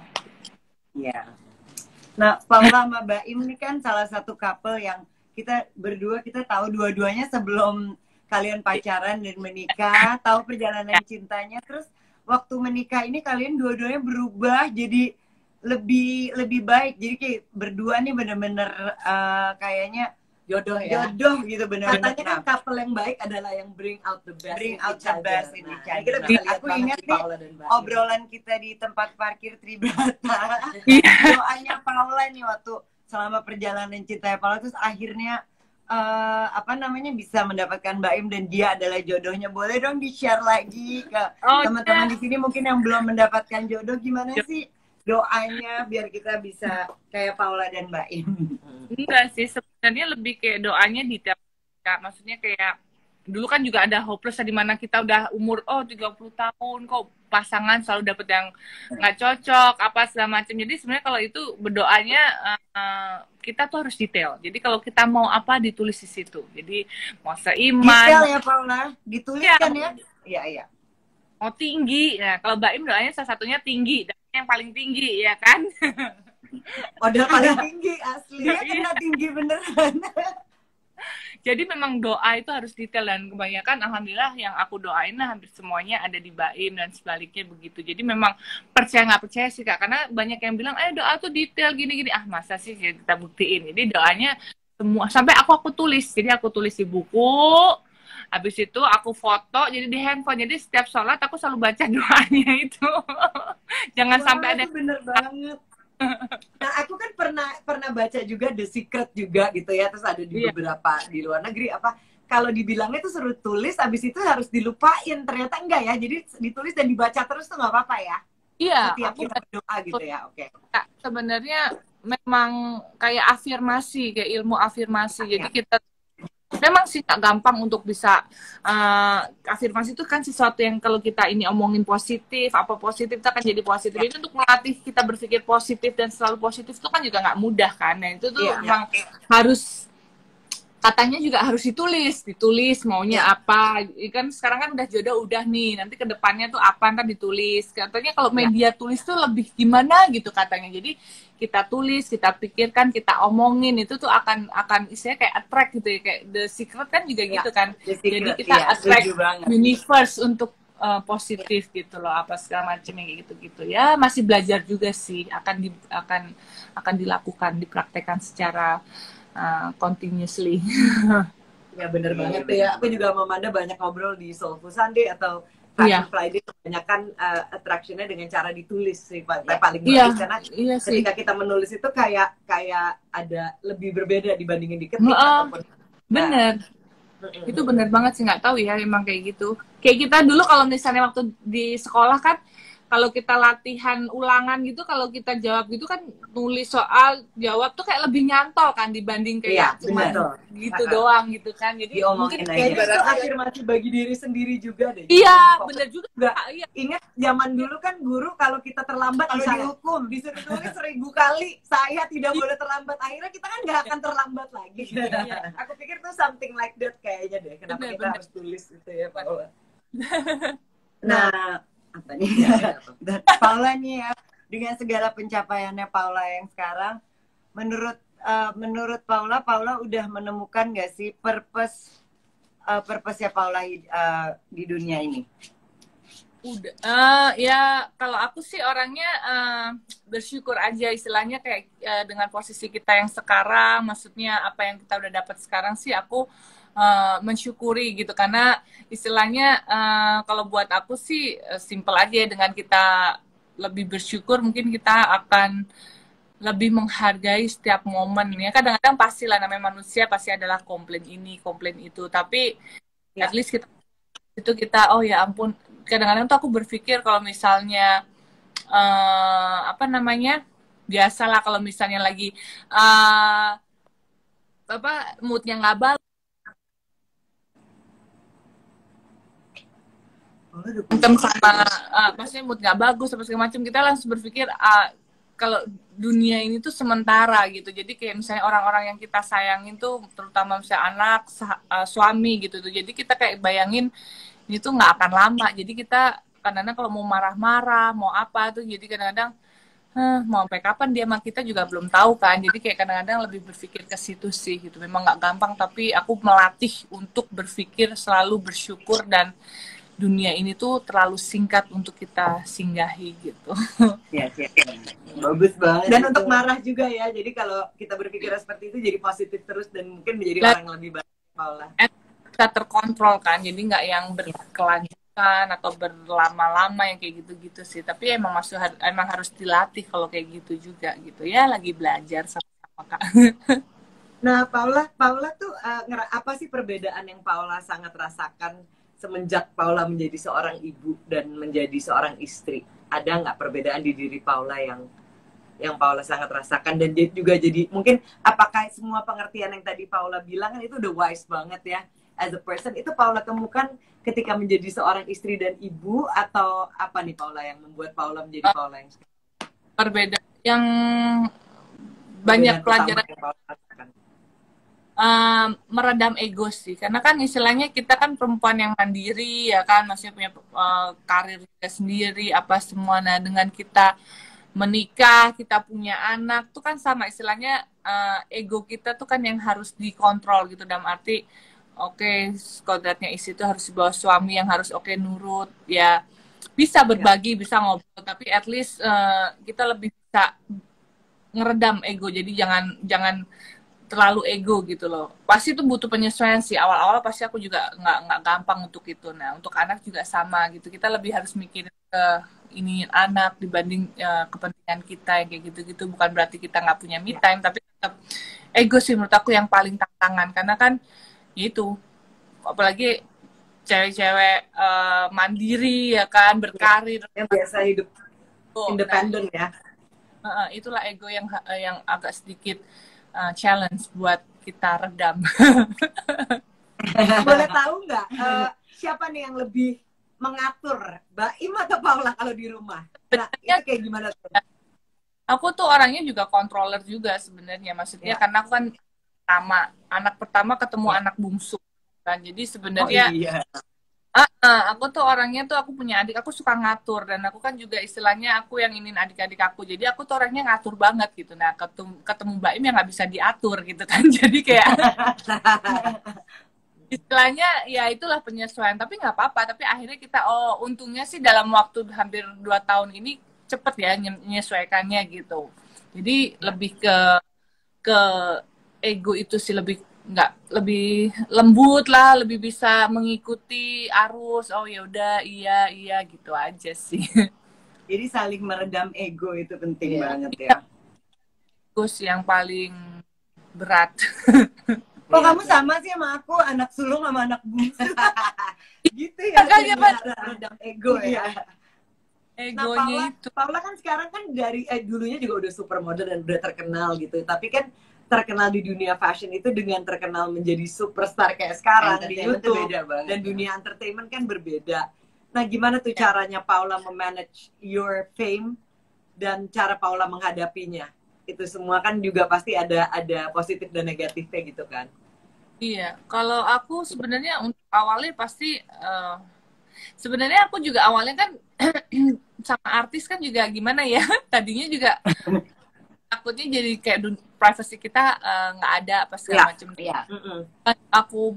Iya. Nah, Paula sama Mbak Im ini kan salah satu couple yang kita berdua, kita tahu dua-duanya sebelum kalian pacaran dan menikah, tahu perjalanan cintanya, terus waktu menikah ini kalian dua-duanya berubah jadi lebih baik. Jadi kayak berdua nih bener-bener kayaknya Jodoh ya. jodoh gitu bener-bener. Katanya kan couple yang baik adalah yang bring out the best Bring in out each the other. best in Nah, each ini other. kita bisa lihat Aku banget ingat di nih Paula dan Mbak. obrolan kita di tempat parkir Tribrata. Iya. Doanya Paula nih waktu selama perjalanan cintanya Paula, terus akhirnya apa namanya bisa mendapatkan Mbak Im dan dia adalah jodohnya. Boleh dong di-share lagi ke Oh, teman-teman iya. di sini mungkin yang belum mendapatkan jodoh, gimana sih doanya biar kita bisa kayak Paula dan Mbak Im? Enggak sih, sebenarnya lebih kayak doanya detail. Kak. Maksudnya kayak dulu kan juga ada hopeless di mana kita udah umur 30 tahun kok pasangan selalu dapet yang nggak cocok apa segala macam. Jadi sebenarnya kalau itu berdoanya kita tuh harus detail. Jadi kalau kita mau apa ditulis di situ. Jadi mau seiman, Detail ya Paula, dituliskan ya. Iya, iya. mau tinggi. Nah, kalau Mbak Im doanya salah satunya tinggi, dan yang paling tinggi ya kan. Modal paling tinggi asli. Dia kena tinggi beneran. Jadi memang doa itu harus detail dan kebanyakan alhamdulillah yang aku doain hampir semuanya ada di Baim dan sebaliknya begitu. Jadi memang percaya nggak percaya sih Kak, karena banyak yang bilang doa tuh detail gini-gini. Masa sih ya, kita buktiin. Jadi doanya semua sampai aku tulis. Jadi aku tulis di buku. Habis itu aku foto jadi di handphone. Jadi setiap sholat aku selalu baca doanya itu. Jangan sampai ada bener banget. Nah, aku kan pernah baca juga The Secret juga gitu ya, terus ada di beberapa di luar negeri apa kalau dibilangnya tuh suruh tulis, habis itu harus dilupain, ternyata enggak ya, jadi ditulis dan dibaca terus tuh nggak apa-apa ya. Iya, setiap kita berdoa gitu ya. Oke. Sebenarnya memang kayak afirmasi, kayak ilmu afirmasi. Jadi kita memang sih tak gampang untuk bisa afirmasi itu kan sesuatu yang kalau kita ini omongin positif, apa positif itu akan jadi positif. Ini untuk melatih kita berpikir positif dan selalu positif itu kan juga nggak mudah kan. Nah itu tuh memang harus, katanya juga harus ditulis maunya apa. Kan sekarang kan udah jodoh udah nih, nanti ke depannya tuh apa ntar ditulis. Katanya kalau media tulis tuh lebih gimana gitu katanya. Jadi kita tulis, kita pikirkan, kita omongin itu tuh akan istilahnya kayak attract gitu ya, kayak The Secret kan juga gitu kan. Jadi kita attract universe untuk positif gitu loh, apa segala macam kayak gitu-gitu. Ya masih belajar juga sih, akan dilakukan, dipraktekkan secara continuously. Ya bener banget tuh ya. Aku juga sama Amanda banyak ngobrol di Soulful Sunday atau Friday, kebanyakan attraction-nya dengan cara ditulis sih paling bagus, karena ketika kita menulis itu kayak ada lebih berbeda dibandingin diketik ataupun bener. Itu bener banget sih, nggak tahu ya emang kayak gitu. Kayak kita dulu kalau misalnya waktu di sekolah kan, kalau kita latihan ulangan gitu, kalau kita jawab gitu kan, nulis soal jawab tuh kayak lebih nyantol kan dibanding kayak cuma gitu doang gitu kan. Jadi mungkin kayaknya itu afirmasi bagi diri sendiri juga deh. Iya, bener juga. Iya. Ingat zaman dulu kan guru kalau kita terlambat kalau dihukum disuruh tulis 1000 kali saya tidak boleh terlambat. Akhirnya kita kan nggak akan terlambat lagi. Aku pikir tuh something like that kayaknya deh. Kenapa kita harus tulis gitu ya, Paula? Nah, apa nih? Paula nih ya, dengan segala pencapaiannya Paula yang sekarang, menurut Paula udah menemukan nggak sih purpose-nya Paula di dunia ini? Udah, ya kalau aku sih orangnya bersyukur aja, istilahnya kayak dengan posisi kita yang sekarang, maksudnya apa yang kita udah dapat sekarang sih aku mensyukuri gitu, karena istilahnya kalau buat aku sih simple aja, dengan kita lebih bersyukur mungkin kita akan lebih menghargai setiap momen ya. Kadang-kadang pastilah namanya manusia pasti adalah komplain ini komplain itu, tapi at least kita oh ya ampun, kadang-kadang tuh aku berpikir kalau misalnya apa namanya, biasalah kalau misalnya lagi moodnya nggak bagus, sama maksudnya mood nggak bagus apa segala macam, kita langsung berpikir kalau dunia ini tuh sementara gitu. Jadi kayak misalnya orang-orang yang kita sayangin tuh, terutama misalnya anak, suami gitu tuh, jadi kita kayak bayangin ini tuh nggak akan lama. Jadi kita kadang-kadang kalau mau marah-marah mau apa tuh, jadi kadang-kadang mau sampai kapan dia sama kita juga belum tahu kan. Jadi kayak kadang-kadang lebih berpikir ke situ sih gitu. Memang nggak gampang, tapi aku melatih untuk berpikir selalu bersyukur, dan dunia ini tuh terlalu singkat untuk kita singgahi gitu. Ya, bagus banget. Dan itu. untuk marah juga ya. Jadi kalau kita berpikir seperti itu jadi positif terus dan mungkin menjadi orang yang lebih baik, Paula. Kita terkontrol kan, jadi nggak yang berkelanjutan atau berlama-lama yang kayak gitu-gitu sih. Tapi emang harus dilatih kalau kayak gitu juga gitu ya. Lagi belajar sama-sama Kak. Nah, Paula tuh apa sih perbedaan yang Paula sangat rasakan semenjak Paula menjadi seorang ibu dan menjadi seorang istri? Ada nggak perbedaan di diri Paula yang Paula sangat rasakan, dan juga jadi mungkin apakah semua pengertian yang tadi Paula bilang kan itu udah wise banget ya as a person, itu Paula temukan ketika menjadi seorang istri dan ibu, atau apa nih Paula yang membuat Paula menjadi Paula yang Perbedaan yang banyak pelajaran meredam ego sih, karena kan istilahnya kita kan perempuan yang mandiri ya kan, maksudnya punya karir kita sendiri apa semua. Nah dengan kita menikah, kita punya anak tuh kan sama istilahnya, ego kita tuh kan yang harus dikontrol gitu, dalam arti oke, kodratnya istri itu harus dibawa suami yang harus nurut ya, bisa berbagi, bisa ngobrol, tapi at least kita lebih bisa ngeredam ego. Jadi jangan terlalu ego gitu loh. Pasti itu butuh penyesuaian sih. Awal-awal pasti aku juga nggak gampang untuk itu. Nah, untuk anak juga sama gitu. Kita lebih harus mikirin ke ini anak dibanding kepentingan kita yang kayak gitu-gitu. Bukan berarti kita nggak punya me time, tapi tetap ego sih menurut aku yang paling tantangan. Karena kan itu, apalagi cewek-cewek mandiri ya kan, berkarir. yang biasa hidup independen ya. Itulah ego yang agak sedikit challenge buat kita redam. Boleh tahu nggak siapa nih yang lebih mengatur, Baim atau Paula kalau di rumah? Nah, itu kayak gimana tuh? Aku tuh orangnya juga controller juga sebenarnya, maksudnya karena aku kan anak pertama ketemu anak bungsu kan, jadi sebenarnya aku tuh orangnya tuh, aku punya adik, aku suka ngatur, dan aku kan juga istilahnya aku yang ingin adik-adik aku, jadi aku tuh orangnya ngatur banget gitu. Nah ketemu Mbak Im yang nggak bisa diatur gitu kan, jadi kayak istilahnya ya itulah penyesuaian, tapi nggak apa-apa. Tapi akhirnya kita untungnya sih dalam waktu hampir 2 tahun ini cepet ya menyesuaikannya gitu. Jadi lebih ke ego itu sih, lebih lembut lah, lebih bisa mengikuti arus. Oh ya udah, iya gitu aja sih. Jadi saling meredam ego itu penting banget ya. Terus yang paling berat. Oh, kamu sama sih sama aku, anak sulung sama anak bungsu. Gitu ya, meredam ego ya. Egonya itu. Paula kan sekarang kan dari dulunya juga udah supermodel dan udah terkenal gitu. Tapi kan terkenal di dunia fashion itu dengan terkenal menjadi superstar kayak sekarang di YouTube, beda banget, dan dunia entertainment kan berbeda. Nah, gimana tuh caranya Paula memanage your fame dan cara Paula menghadapinya? Itu semua kan juga pasti ada positif dan negatifnya gitu kan? Iya, kalau aku sebenarnya untuk awalnya pasti sebenarnya aku juga awalnya kan sama artis kan juga gimana ya, tadinya juga takutnya jadi kayak privacy kita nggak ada apa segala macam. Aku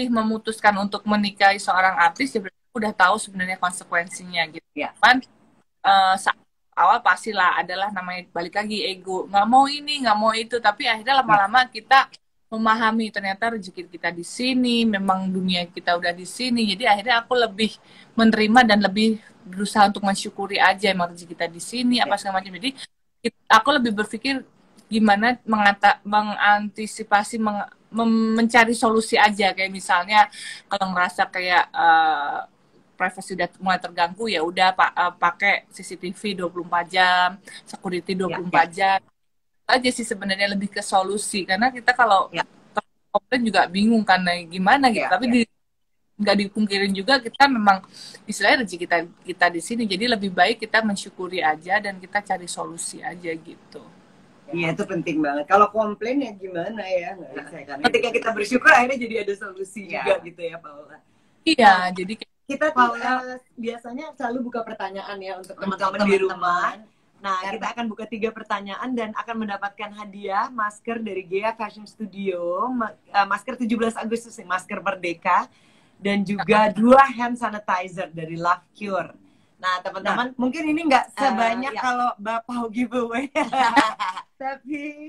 memutuskan untuk menikahi seorang artis, ya berarti aku udah tahu sebenarnya konsekuensinya gitu. Kan awal pastilah adalah namanya balik lagi ego, nggak mau ini nggak mau itu, tapi akhirnya lama-lama kita memahami ternyata rezeki kita di sini, memang dunia kita udah di sini, jadi akhirnya aku lebih menerima dan lebih berusaha untuk mensyukuri aja emang rezeki kita di sini apa segala macam. Jadi aku lebih berpikir gimana mengantisipasi, mencari solusi aja. Kayak misalnya kalau ngerasa kayak privacy udah mulai terganggu, ya udah pakai CCTV 24 jam, security 24 jam. Aja sih sebenarnya, lebih ke solusi. Karena kita kalau komplain juga bingung kan gimana gitu. Tapi nggak dipungkirin juga kita memang istilahnya rezeki kita di sini, jadi lebih baik kita mensyukuri aja dan kita cari solusi aja gitu. Iya, itu penting banget. Kalau komplain ya gimana ya, nggak bisa kan. Ketika kita bersyukur akhirnya jadi ada solusi juga gitu ya, Paula. Iya, jadi kita tuh biasanya selalu buka pertanyaan ya untuk teman-teman di rumah. Nah, kita akan buka 3 pertanyaan dan akan mendapatkan hadiah masker dari Gea Fashion Studio, masker 17 Agustus, masker Merdeka, dan juga 2 hand sanitizer dari Love Cure. Nah, teman-teman, mungkin ini nggak sebanyak ya. kalau Bapak giveaway. Tapi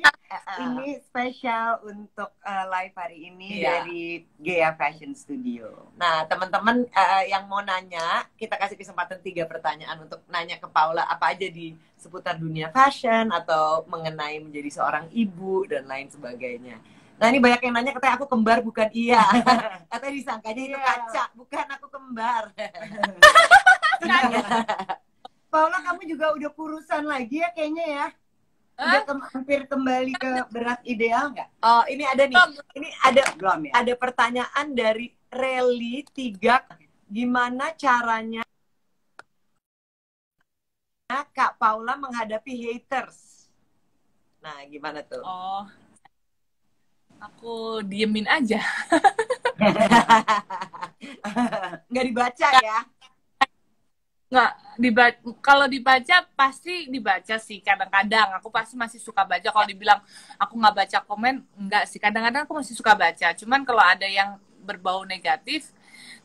ini spesial untuk live hari ini dari Gea Fashion Studio. Nah, teman-teman yang mau nanya, kita kasih kesempatan 3 pertanyaan untuk nanya ke Paula apa aja di seputar dunia fashion atau mengenai menjadi seorang ibu dan lain sebagainya. Nah, ini banyak yang nanya, katanya aku kembar bukan iya. Katanya disangkanya itu kaca, bukan, aku kembar. Paula, kamu juga udah kurusan lagi ya kayaknya ya? Udah hampir kembali ke berat ideal nggak? Oh, ini ada nih. Ini ada Belum ya? Ada pertanyaan dari Rally 3. Gimana caranya Kak Paula menghadapi haters? Nah, gimana tuh? Oh, aku diemin aja. Nggak dibaca ya? Nggak kalau dibaca pasti dibaca sih, kadang-kadang aku pasti masih suka baca. Kalau dibilang aku nggak baca komen, enggak sih, kadang-kadang aku masih suka baca. Cuman kalau ada yang berbau negatif,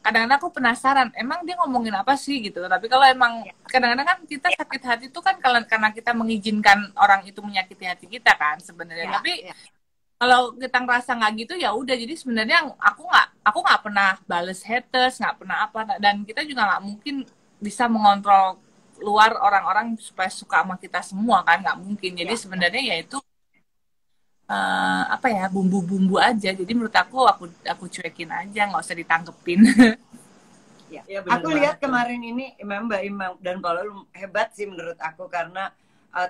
kadang-kadang aku penasaran emang dia ngomongin apa sih gitu. Tapi kalau emang kadang-kadang kan kita sakit hati itu kan karena kita mengizinkan orang itu menyakiti hati kita kan sebenarnya. Tapi kalau kita ngerasa nggak gitu ya udah. Jadi sebenarnya aku nggak pernah bales haters, nggak pernah apa, dan kita juga nggak mungkin bisa mengontrol luar orang-orang supaya suka sama kita semua kan, nggak mungkin. Jadi sebenarnya ya itu apa ya, bumbu-bumbu aja. Jadi menurut aku cuekin aja, nggak usah ditanggepin. Ya, aku lihat kemarin ini memang Mbak Im dan Paula hebat sih menurut aku, karena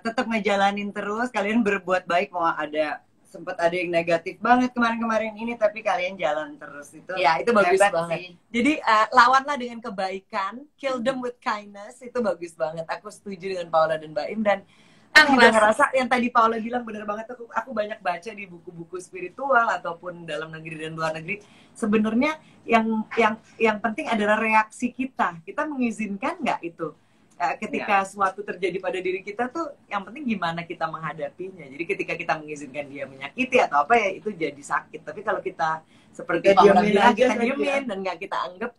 tetap ngejalanin terus. Kalian berbuat baik, mau sempat ada yang negatif banget kemarin-kemarin ini, tapi kalian jalan terus. Itu itu bagus banget sih. Jadi lawanlah dengan kebaikan, kill them with kindness. Itu bagus banget. Aku setuju dengan Paula dan Mbak Im. Dan aku juga ngerasa yang tadi Paula bilang benar banget. Aku banyak baca di buku-buku spiritual ataupun dalam negeri dan luar negeri. Sebenarnya yang penting adalah reaksi kita. Kita mengizinkan nggak itu? Ketika suatu terjadi pada diri kita tuh, yang penting gimana kita menghadapinya. Jadi ketika kita mengizinkan dia menyakiti atau apa ya, itu jadi sakit. Tapi kalau kita seperti Paula bilang, kita diemin dan nggak kita anggap,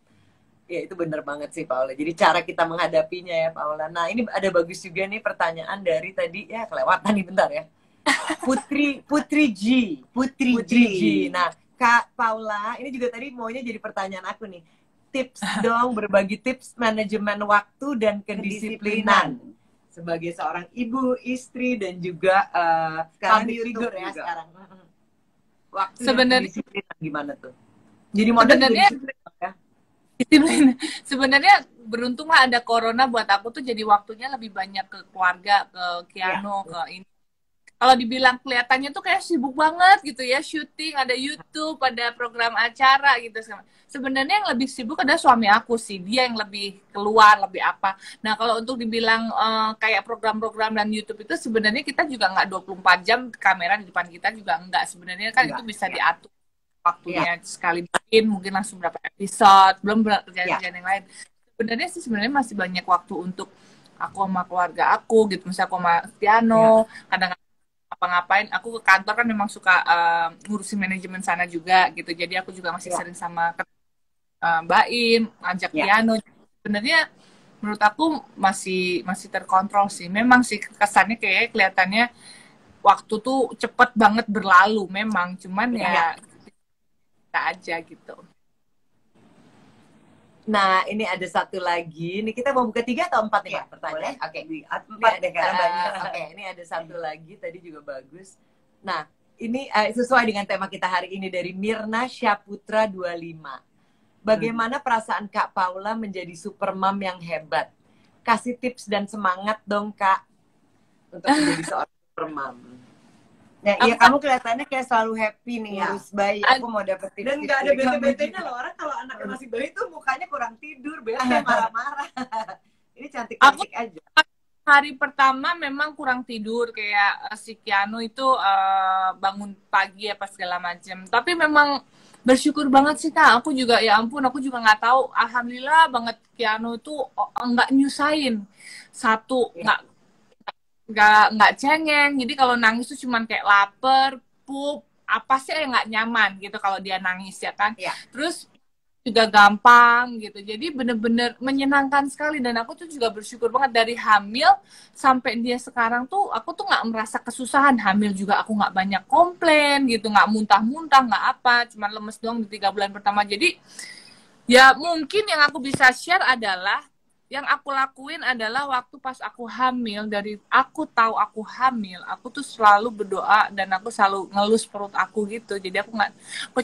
ya itu bener banget sih Paula. Jadi cara kita menghadapinya ya Paula. Nah, ini ada bagus juga nih pertanyaan dari tadi, ya kelewatan nih bentar ya. Putri G. Nah, Kak Paula, ini juga tadi maunya jadi pertanyaan aku nih. Tips dong, berbagi tips manajemen waktu dan kedisiplinan sebagai seorang ibu, istri, dan juga public figure ya sekarang. Waktu sebenarnya disiplinan gimana tuh? Jadi sebenarnya disiplin. Sebenarnya beruntunglah ada corona buat aku tuh, jadi waktunya lebih banyak ke keluarga, ke Kiano, ke ini. Kalau dibilang kelihatannya tuh kayak sibuk banget gitu ya, syuting, ada YouTube, ada program acara gitu. Sebenarnya yang lebih sibuk adalah suami aku sih, dia yang lebih keluar, lebih apa. Nah, kalau untuk dibilang kayak program-program dan YouTube itu sebenarnya kita juga nggak 24 jam kamera di depan kita juga enggak. Sebenarnya kan itu bisa diatur waktunya, sekali bikin mungkin langsung berapa episode, belum kerjaan-kerjaan yang lain. Sebenarnya masih banyak waktu untuk aku sama keluarga aku gitu, misalnya aku sama Tiano, kadang-kadang apa-ngapain, aku ke kantor kan memang suka ngurusin manajemen sana juga gitu, jadi aku juga masih sering sama Mbak Im, ajak Piano. Sebenarnya menurut aku masih terkontrol sih. Memang sih kesannya kayak kelihatannya waktu tuh cepet banget berlalu memang, cuman ya kita aja gitu. Nah, ini ada satu lagi. Ini kita mau buka 3 atau 4 nih, pertanyaan? Oke. 4 deh karena banyak. Oke, ini ada satu lagi, tadi juga bagus. Nah, ini sesuai dengan tema kita hari ini dari Mirna Syaputra 25. Bagaimana perasaan Kak Paula menjadi super mom yang hebat? Kasih tips dan semangat dong, Kak, untuk menjadi seorang super mom. Nah, iya, kamu kelihatannya kayak selalu happy nih ngurus bayi. Aku mau dapet tips. Dan nggak ada bete-betenya loh. Orang kalau anaknya masih bayi tuh mukanya kurang tidur, bete, marah-marah. Ini cantik-cantik aja. Hari pertama memang kurang tidur, kayak si Kiano itu bangun pagi apa segala macam. Tapi memang bersyukur banget sih Kak. Aku juga, ya ampun, aku juga nggak tahu. Alhamdulillah banget Kiano itu nggak nyusahin. Satu, nggak nggak cengeng. Jadi kalau nangis tuh cuman kayak lapar, pup, apa sih yang nggak nyaman gitu kalau dia nangis ya kan. Iya. Terus juga gampang gitu. Jadi bener-bener menyenangkan sekali, dan aku tuh juga bersyukur banget dari hamil sampai dia sekarang tuh aku tuh nggak merasa kesusahan. Hamil juga aku nggak banyak komplain gitu, nggak muntah-muntah, nggak apa, cuman lemes doang di 3 bulan pertama. Jadi ya mungkin yang aku bisa share adalah yang aku lakuin adalah waktu pas aku hamil, dari aku tahu aku hamil, aku tuh selalu berdoa dan aku selalu ngelus perut aku gitu. Jadi aku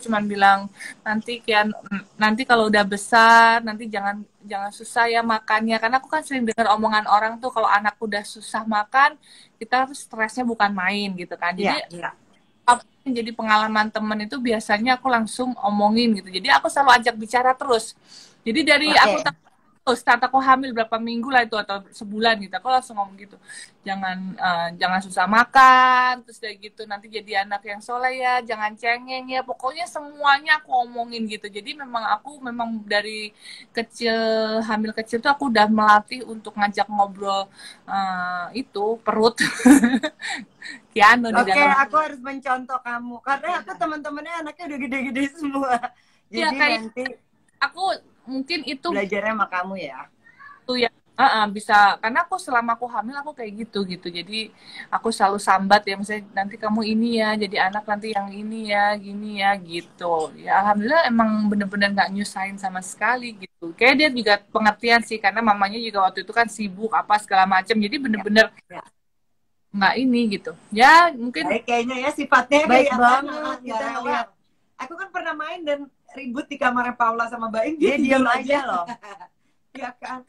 cuman bilang nanti kalau udah besar nanti jangan susah ya makannya, karena aku kan sering dengar omongan orang tuh kalau anak udah susah makan kita tuh stresnya bukan main gitu kan. Jadi apa yang jadi pengalaman temen itu biasanya aku langsung omongin gitu. Jadi aku selalu ajak bicara terus. Jadi dari aku saat aku hamil berapa minggu lah itu atau sebulan gitu, aku langsung ngomong gitu, jangan susah makan, terus kayak gitu nanti jadi anak yang soleh ya, jangan cengeng ya, pokoknya semuanya aku omongin gitu. Jadi aku memang dari kecil, hamil kecil tuh aku udah melatih untuk ngajak ngobrol itu perut. Kiano di dalam. Aku harus mencontoh kamu karena aku teman-temannya anaknya udah gede-gede semua. Jadi ya, nanti aku mungkin itu belajarnya sama kamu ya. Tuh ya, bisa, karena aku selama aku hamil aku kayak gitu. Jadi aku selalu sambat ya, misalnya nanti kamu ini ya, jadi anak nanti yang ini ya, gini ya gitu. Ya alhamdulillah emang bener-bener nggak nyusahin sama sekali gitu. Kayak dia juga pengertian sih, karena mamanya juga waktu itu kan sibuk apa segala macam. Jadi bener-bener nggak ini gitu. Ya mungkin kayaknya ya sifatnya baik banget. Kita ngeliat. Aku kan pernah main dan ribut di kamarnya Paula sama Baim, dia diam aja loh. Ya kan.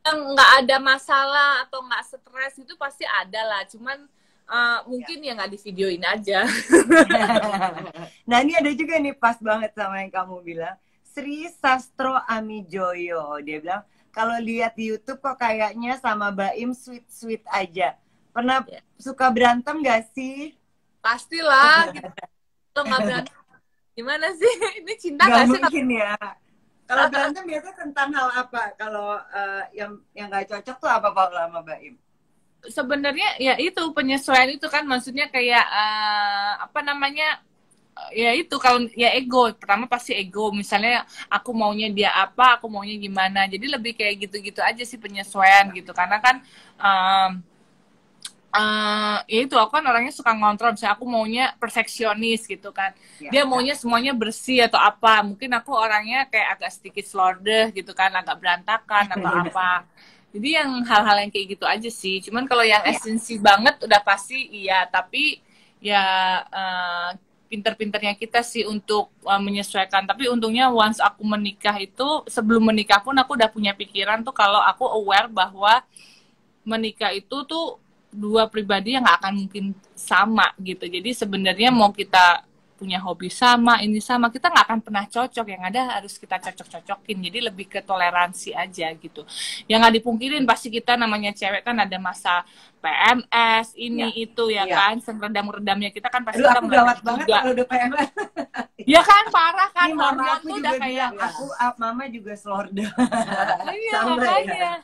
Nggak ada masalah atau nggak stres itu pasti ada lah. Cuman mungkin ya nggak di videoin aja. Nah ini ada juga nih pas banget sama yang kamu bilang. Sri Sastro Amijoyo. Dia bilang, kalau lihat di YouTube kok kayaknya sama Baim sweet-sweet aja. Pernah suka berantem gak sih? Pastilah. Gitu. Kalau nggak berantem gimana sih? Ini cinta gak sih? Mungkin ya. Kalau berantem biasanya tentang hal apa? Kalau yang gak cocok tuh apa Paula sama Baim? Sebenarnya ya itu penyesuaian itu kan, maksudnya kayak apa namanya? Ya itu kalau ya ego, pertama pasti ego. Misalnya aku maunya dia apa, aku maunya gimana. Jadi lebih kayak gitu-gitu aja sih penyesuaian gitu. Karena kan ya itu aku kan orangnya suka ngontrol, misalnya aku maunya perfeksionis gitu kan, dia maunya semuanya bersih atau apa, mungkin aku orangnya kayak agak sedikit slordeh gitu kan, agak berantakan atau apa. Jadi yang hal-hal yang kayak gitu aja sih. Cuman kalau yang esensi banget udah pasti iya, tapi ya pinter-pinternya kita sih untuk menyesuaikan. Tapi untungnya once aku menikah itu, sebelum menikah pun aku udah punya pikiran tuh kalau aku aware bahwa menikah itu tuh dua pribadi yang nggak akan mungkin sama gitu. Jadi sebenarnya mau kita punya hobi sama, ini sama, kita nggak akan pernah cocok. Yang ada harus kita cocok-cocokin. Jadi lebih ke toleransi aja gitu. Yang nggak dipungkirin pasti kita namanya cewek kan ada masa PMS, itu ya kan. Seredam-redamnya kita kan pasti kita gawat banget kalau udah PMS. Ya kan, parah kan. Hormon tuh udah kayak mama juga slorda. Iya, makanya.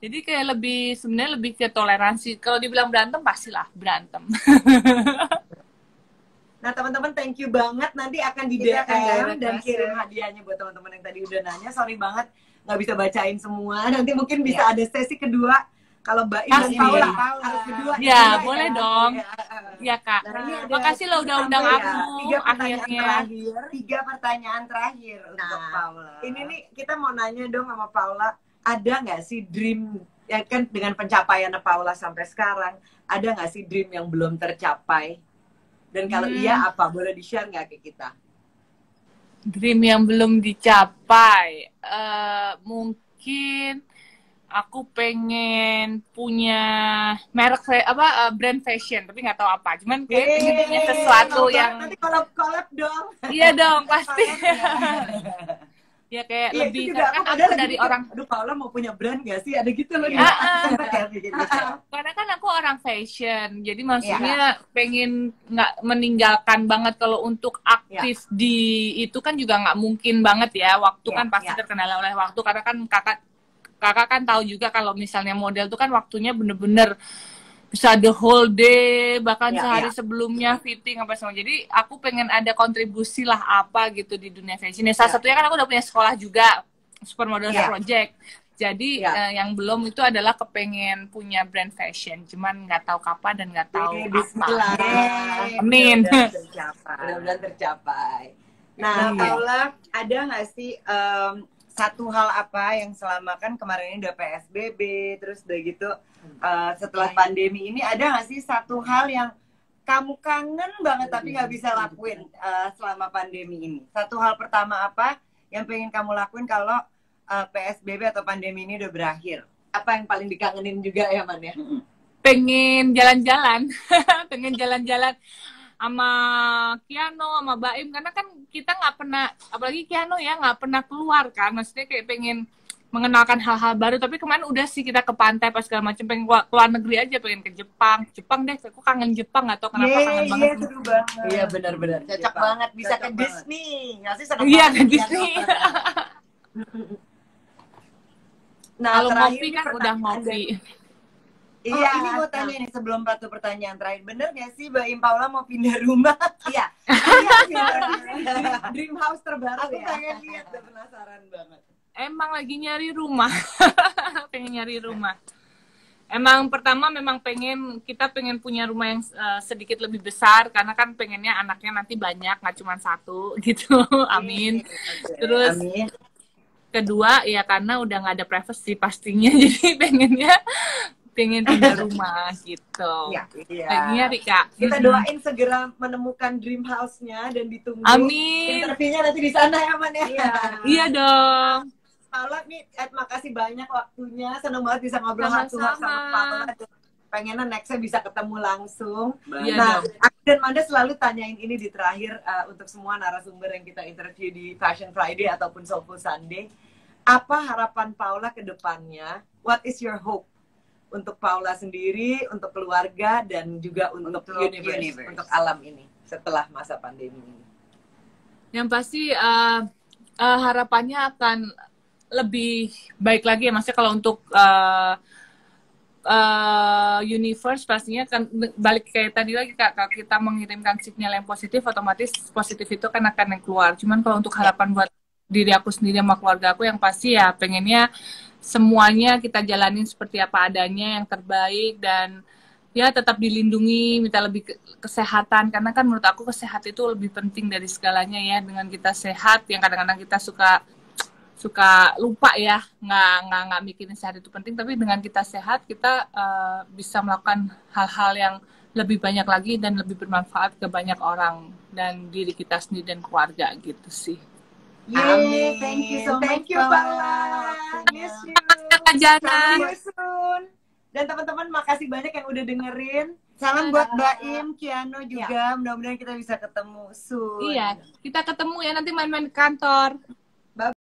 Jadi kayak sebenarnya lebih ke toleransi. Kalau dibilang berantem, pastilah berantem. Nah teman-teman, thank you banget. Nanti akan di DM dan kirim hadiahnya buat teman-teman yang tadi udah nanya. Sorry banget nggak bisa bacain semua. Nanti mungkin bisa ada sesi kedua. Kalau Mbak dan Paula harus kedua. Ya, boleh dong. Ya Kak. Makasih lo udah undang aku. 3 pertanyaan terakhir untuk Paula. Ini nih kita mau nanya dong sama Paula. Ada nggak sih dream, ya kan dengan pencapaian Paula sampai sekarang, ada nggak sih dream yang belum tercapai? Dan kalau iya apa? Boleh di-share nggak ke kita? Dream yang belum dicapai, mungkin aku pengen punya merek brand fashion, tapi nggak tahu apa. Cuman kayak pengen punya sesuatu yang nanti collab dong. Iya dong, pasti. Ya kayak lebih kan aku dari orang, aduh Paula mau punya brand gak sih, ada gitu loh. Karena kan aku orang fashion, jadi maksudnya pengen nggak meninggalkan banget. Kalau untuk aktif di itu kan juga nggak mungkin banget ya, waktu kan pasti terkendala oleh waktu, karena kan kakak kan tahu juga kalau misalnya model tuh kan waktunya bener-bener bisa the whole day, bahkan Ya, sehari ya. sebelumnya fitting apa semua. Jadi aku pengen ada kontribusi lah apa gitu di dunia fashion. Ya, salah Ya. satunya kan aku udah punya sekolah juga, Supermodels Ya. Project. Jadi Ya. yang belum itu adalah kepengen punya brand fashion, cuman nggak tahu kapan dan nggak tahu apa. Bismillah. Amin. Mudah-mudahan tercapai. Mudah-mudahan tercapai. Nah, Iya. Paula, ada nggak sih satu hal apa yang selama kan kemarin ini udah PSBB, terus udah gitu setelah pandemi ini ada nggak sih satu hal yang kamu kangen banget tapi nggak bisa lakuin selama pandemi ini? Satu hal pertama apa yang pengen kamu lakuin kalau PSBB atau pandemi ini udah berakhir? Apa yang paling dikangenin juga ya Man ya? Pengen jalan-jalan, pengen jalan-jalan sama Kiano, sama Baim, karena kan kita nggak pernah, apalagi Kiano ya, nggak pernah keluar kan, maksudnya kayak pengen mengenalkan hal-hal baru. Tapi kemarin udah sih kita ke pantai pas segala macam, pengen keluar negeri aja, pengen ke Jepang deh, aku kangen Jepang, nggak tahu kenapa kangen banget. Iya, seru banget. Iya benar-benar cocok Jepang. banget, bisa Cocok ke banget. Disney nggak sih? Seneng Iya, banget ke Disney. Nah, Kalau terakhir ngopi nih kan udah ngopi. Iya, ini mau tanya nih sebelum satu pertanyaan terakhir. Bener gak sih Mbak Im Paula mau pindah rumah? Iya. Dream house terbaru Aku ya. pengen lihat, udah penasaran banget. Emang lagi nyari rumah. Pengen nyari rumah. Emang pertama memang kita pengen punya rumah yang sedikit lebih besar, karena kan pengennya anaknya nanti banyak, nggak cuma satu gitu. Amin. Terus Amin. kedua ya karena udah nggak ada privacy pastinya, jadi pengen pindah rumah gitu. Iya. Lagi nyari Kak. Kita doain segera menemukan dream house-nya dan ditunggu Amin. interviewnya nanti di sana ya Man ya. Iya dong. Paula nih, makasih banyak waktunya. Seneng banget bisa ngobrol Sama-sama. sama Paula. Pengennya next-nya bisa ketemu langsung. Iya Nah, dong. aku dan Manda selalu tanyain ini di terakhir untuk semua narasumber yang kita interview di Fashion Friday ataupun Soulful Sunday. Apa harapan Paula ke depannya? What is your hope? Untuk Paula sendiri, untuk keluarga, dan juga untuk universe, untuk alam ini setelah masa pandemi ini. Yang pasti harapannya akan lebih baik lagi ya, maksudnya kalau untuk universe pastinya kan balik kayak tadi lagi Kak, kalau kita mengirimkan sinyal yang positif, otomatis positif itu kan akan yang keluar. Cuman kalau untuk harapan buat diri aku sendiri sama keluarga aku, yang pasti ya pengennya semuanya kita jalanin seperti apa adanya, yang terbaik, dan ya tetap dilindungi, minta lebih kesehatan, karena kan menurut aku kesehatan itu lebih penting dari segalanya ya. Dengan kita sehat, yang kadang-kadang kita suka lupa ya, nggak mikirin sehat itu penting, tapi dengan kita sehat kita bisa melakukan hal-hal yang lebih banyak lagi dan lebih bermanfaat ke banyak orang dan diri kita sendiri dan keluarga gitu sih. Amin. Thank you so much. Thank you Paula. Miss you. Jana. See you soon. Dan teman-teman makasih banyak yang udah dengerin. Salam buat Mbak Im, Kiano juga. Mudah-mudahan kita bisa ketemu soon. Iya, kita ketemu ya nanti main-main di kantor.